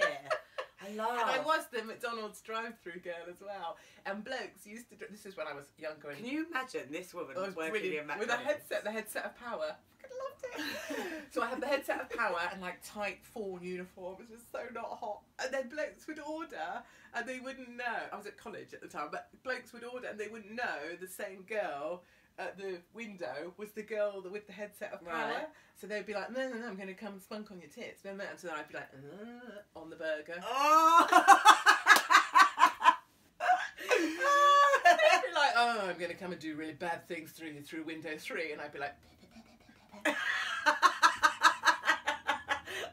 And I was the McDonald's drive-through girl as well. And blokes used to. This is when I was younger. Can you imagine this woman working in McDonald's with the headset of power? I loved it. So I had the headset of power and like tight fawn uniform. It was just so not hot. And then blokes would order and they wouldn't know. I was at college at the time, but blokes would order and they wouldn't know the same girl at the window was the girl with the headset of power. Right. So they'd be like, no, I'm going to come and spunk on your tits. And so then I'd be like, on the burger. Oh! And they'd be like, oh, I'm going to come and do really bad things through window 3. And I'd be like,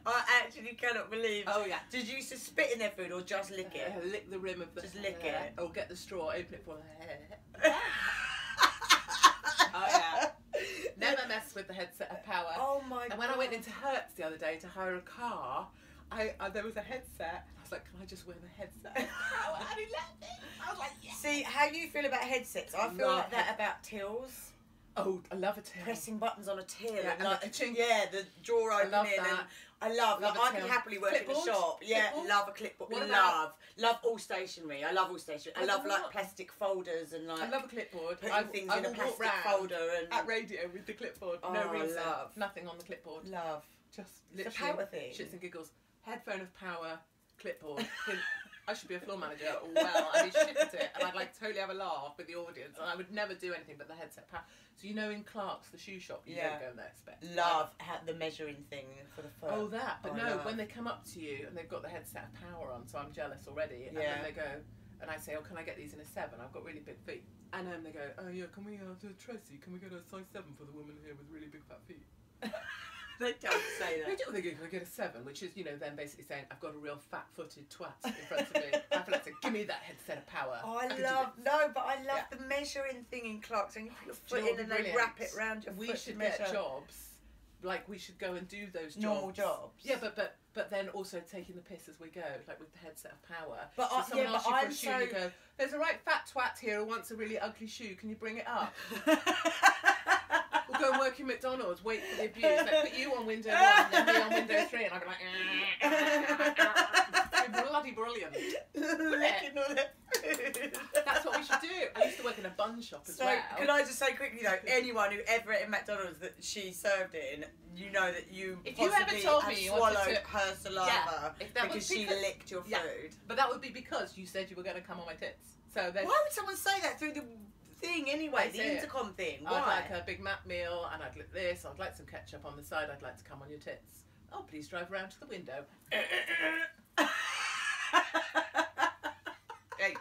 I actually cannot believe. Oh yeah. Did you used to spit in their food or just lick it? Lick the rim of the. Just lick it. Or get the straw, open it for the hair. Oh yeah. Never mess with the headset of power. Oh my god. And when I went into Hertz the other day to hire a car, there was a headset. And I was like, can I just wear the headset of power? And he let me. I was like, yes. See, how you feel about headsets? I feel like that about tills. Oh, I love a till. Pressing buttons on a till. Yeah, and like, the drawer opening. I love I can happily work in a shop. Yeah, love a clipboard. Love all stationery. I love all stationery. I love like plastic folders and like. I love a clipboard. Putting things in a plastic folder and at radio with the clipboard. Oh, no reason. Love. Nothing on the clipboard. Love. Just it's literally a power thing. Shits and giggles. Headphone of power. Clipboard. I should be a floor manager. Well, I'd be shit at it, and I'd like totally have a laugh with the audience, and I would never do anything but the headset power. So you know, in Clark's, the shoe shop, you don't go in there. Love the measuring thing for the foot. Oh, that. But when they come up to you and they've got the headset of power on, so I'm jealous already. And then they go, and I say, oh, can I get these in a 7? I've got really big feet. And then they go, oh yeah, can we do Tracy? Can we get a size 7 for the woman here with really big fat feet? They don't say that. They do. They get a 7, which is, you know, them basically saying, I've got a real fat-footed twat in front of me. I feel like saying, give me that headset of power. Oh, I love the measuring thing in Clarks, and you put your foot in and they wrap it around your foot. We should get jobs. Like, we should go and do those jobs. Normal jobs. Yeah, but then also taking the piss as we go, like with the headset of power. But so someone asks you for a shoe and you go, there's a right fat twat here who wants a really ugly shoe, can you bring it up? We'll go and work in McDonald's, wait for the abuse. Like, put you on window 1 and then me on window 3, and I'll be like, it'd be bloody brilliant. That's what we should do. I used to work in a bun shop as well. Can I just say quickly though, anyone who ever ate at McDonald's that she served in, you know that you possibly have swallowed her saliva because she licked your food. But that would be because you said you were going to come on my tits. So why would someone say that through the thing anyway, the intercom thing? Why? I'd like a Big Mac meal, and I'd like this, I'd like some ketchup on the side, I'd like to come on your tits. Oh, please drive around to the window. Hey,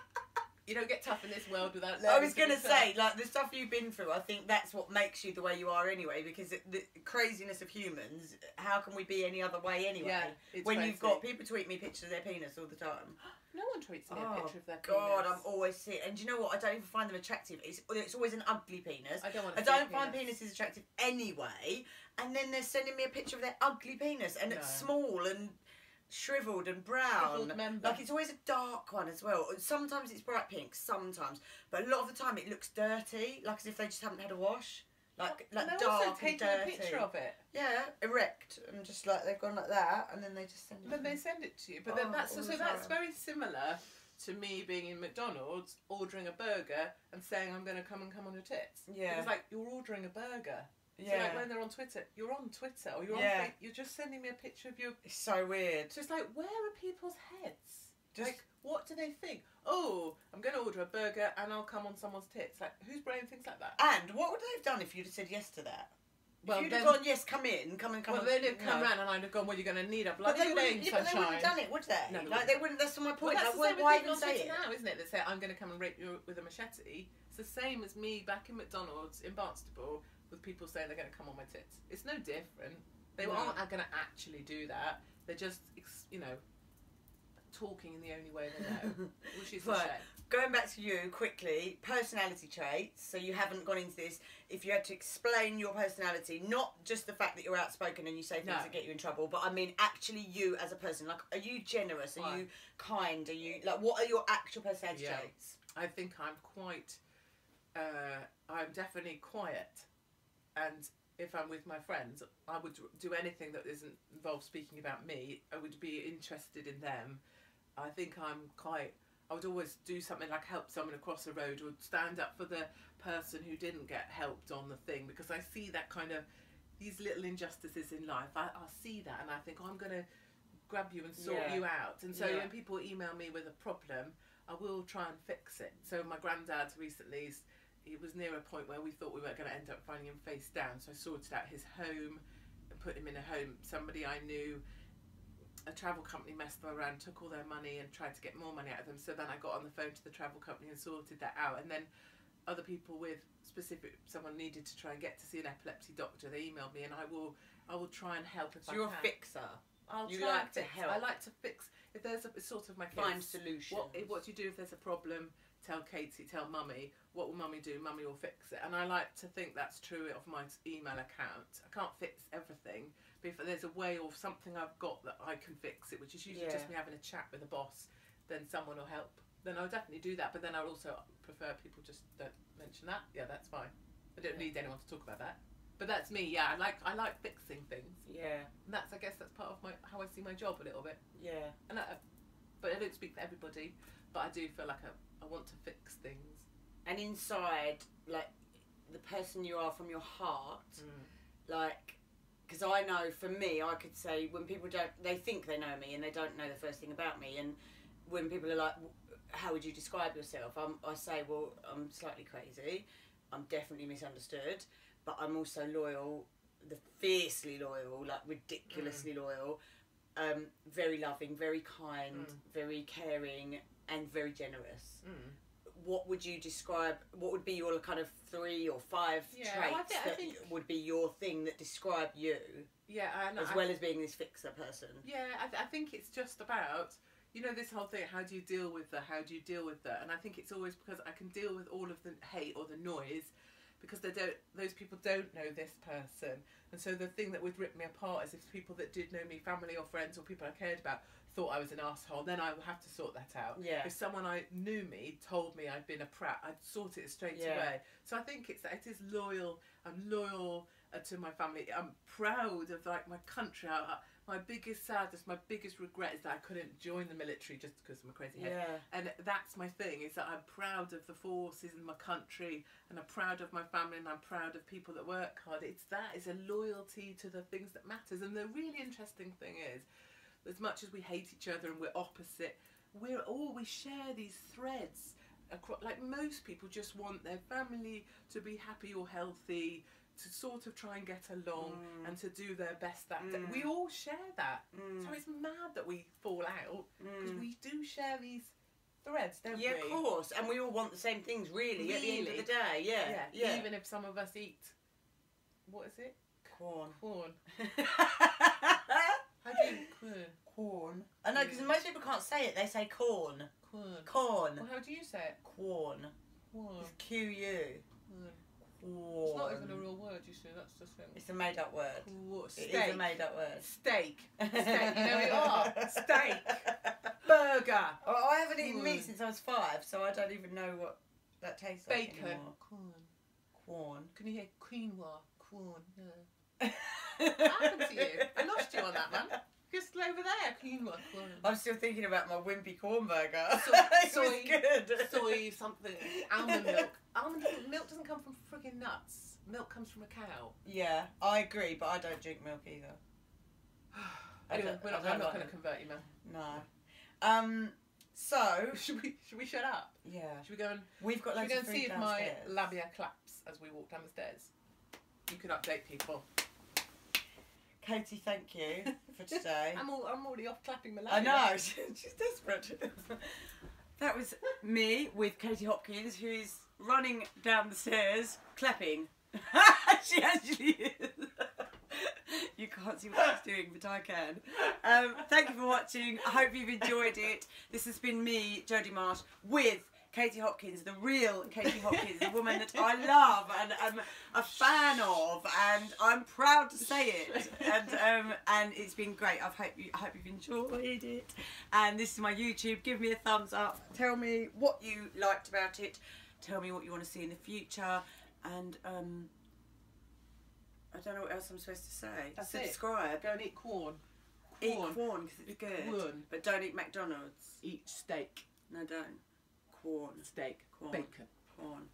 you don't get tough in this world without learning. I was going to say, like, the stuff you've been through, I think that's what makes you the way you are anyway, because the craziness of humans, how can we be any other way anyway? Yeah, when crazy. You've got people tweet me pictures of their penis all the time. No one tweets me a picture of their penis. God, I'm always sick. And do you know what? I don't even find them attractive. It's always an ugly penis. I don't find penises attractive anyway. And then they're sending me a picture of their ugly penis, and it's small and shriveled and brown. Like, it's always a dark one as well. Sometimes it's bright pink, sometimes, but a lot of the time it looks dirty, like as if they just haven't had a wash. Like dark also and dirty. A picture of it. Yeah, erect, and just like they've gone like that, and then they just send it. Then they send it to you. But then that's very similar to me being in McDonald's, ordering a burger and saying I'm going to come on your tits. Yeah. It's like you're ordering a burger. Yeah. So like when they're on Twitter, you're on Twitter, or you're just sending me a picture of your. It's so weird. So it's like, where are people's heads? Like, what do they think? Oh, I'm going to order a burger and I'll come on someone's tits. Like, whose brain thinks like that? And what would they have done if you'd have said yes to that? Well, if you'd have gone, yes, come in. Well, they'd have come round and I'd have gone, well, you're going to need a bloody name, sunshine. But they wouldn't have done it, would they? No, like, they wouldn't. That's my point. Well, like, why even say it? Now, isn't it? They say, I'm going to come and rape you with a machete. It's the same as me back in McDonald's in Barnstaple with people saying they're going to come on my tits. It's no different. They aren't going to actually do that. They're just, talking in the only way they know, which is a shame. Going back to you quickly, personality traits. So you haven't gone into this. If you had to explain your personality, not just the fact that you're outspoken and you say things that get you in trouble, but I mean actually you as a person. Like, are you generous? Are you kind? Are you like, what are your actual personality traits? I think I'm quite. I'm definitely quiet, and if I'm with my friends, I would do anything that isn't involved speaking about me. I would be interested in them. I think I'm quite. I would always do something like help someone across the road, or stand up for the person who didn't get helped on the thing, because I see that kind of these little injustices in life. I'll see that and I think, I'm going to grab you and sort you out. And so when people email me with a problem, I will try and fix it. So my granddad recently, it was near a point where we thought we were going to end up finding him face down. So I sorted out his home and put him in a home. Somebody I knew, a travel company messed them around, took all their money and tried to get more money out of them. So then I got on the phone to the travel company and sorted that out. And then other people with someone needed to try and get to see an epilepsy doctor. They emailed me, and I will try and help if I can. So you're a fixer. You like to help. I like to fix. If there's a sort of my kids, find solutions. What do you do if there's a problem? Tell Katie, tell Mummy. What will Mummy do? Mummy will fix it. And I like to think that's true of my email account. I can't fix everything, but if there's a way or something I've got that I can fix it, which is usually just me having a chat with a boss, then someone will help. Then I'll definitely do that. But then I would also prefer people just don't mention that. Yeah, that's fine. I don't need anyone to talk about that. But that's me. Yeah, I like fixing things. Yeah. And I guess that's part of how I see my job a little bit. Yeah. And but I don't speak for everybody. But I do feel like I want to fix things. And inside, like, the person you are from your heart, like, because I know for me, I could say when people they think they know me and they don't know the first thing about me. And when people are like, how would you describe yourself? I say, well, I'm slightly crazy. I'm definitely misunderstood. But I'm also loyal, fiercely loyal, like ridiculously loyal. Very loving, very kind, very caring, and very generous. what would you describe? What would be your kind of 3 or 5 traits I think would be your thing that describe you? Yeah, as well as being this fixer person. Yeah, I think it's just about, you know, this whole thing. How do you deal with that? How do you deal with that? And I think it's always because I can deal with all of the hate or the noise, because those people don't know this person, and so the thing that would rip me apart is if people that did know me, family or friends or people I cared about, thought I was an asshole. Then I will have to sort that out. Yeah. If someone I knew me told me I'd been a prat, I'd sort it straight away. So I think it is loyal. I'm loyal to my family. I'm proud of like my country. My biggest sadness, my biggest regret is that I couldn't join the military just because I'm a crazy head. Yeah. And that's my thing, is that I'm proud of the forces and my country, and I'm proud of my family, and I'm proud of people that work hard. It's a loyalty to the things that matters. And the really interesting thing is, as much as we hate each other and we're opposite, we share these threads. Like most people just want their family to be happy or healthy, to sort of try and get along and to do their best that day. We all share that. So it's mad that we fall out, because we do share these threads, don't we? Yeah, of course. And we all want the same things, really, at the end of the day. Yeah. Even if some of us eat, what is it? Corn. How do you corn? Corn. I know, because most people can't say it. They say corn. Corn. Well, how do you say it? Corn. It's Q-U. Corn. Corn. It's not even a real word, you see. That's the thing. It's a made-up word. Steak. It is a made-up word. Steak. You know we are. Steak. Burger. Oh, I haven't eaten meat since I was 5, so I don't even know what that tastes like anymore. Corn. Can you hear quinoa? Corn. Yeah. What happened to you? I lost you on that, man. Just over there, quinoa. I'm still thinking about my wimpy corn burger. It Soy, was good. Soy something. Almond milk. Almond milk doesn't come from frigging nuts. Milk comes from a cow. Yeah, I agree, but I don't drink milk either. Anyway, I'm not going to convert you, man. No. So should we shut up? Yeah. Should we go and see if my labia claps as we walk down the stairs? You can update people. Katie, thank you for today. I'm already off clapping my labia. I know, she's desperate. That was me with Katie Hopkins, who is running down the stairs, clapping. She actually is. You can't see what she's doing, but I can. Thank you for watching. I hope you've enjoyed it. This has been me, Jodie Marsh, with Katie Hopkins, the real Katie Hopkins, the woman that I love and am a fan of, and I'm proud to say it. And it's been great. I hope you've enjoyed it. And this is my YouTube. Give me a thumbs up. Tell me what you liked about it. Tell me what you want to see in the future. And I don't know what else I'm supposed to say. That's Subscribe. It. Go and eat corn. Eat corn because it's good. Corn. But don't eat McDonald's. Eat steak. No, don't. Corn. Steak. Corn. Bacon. Corn.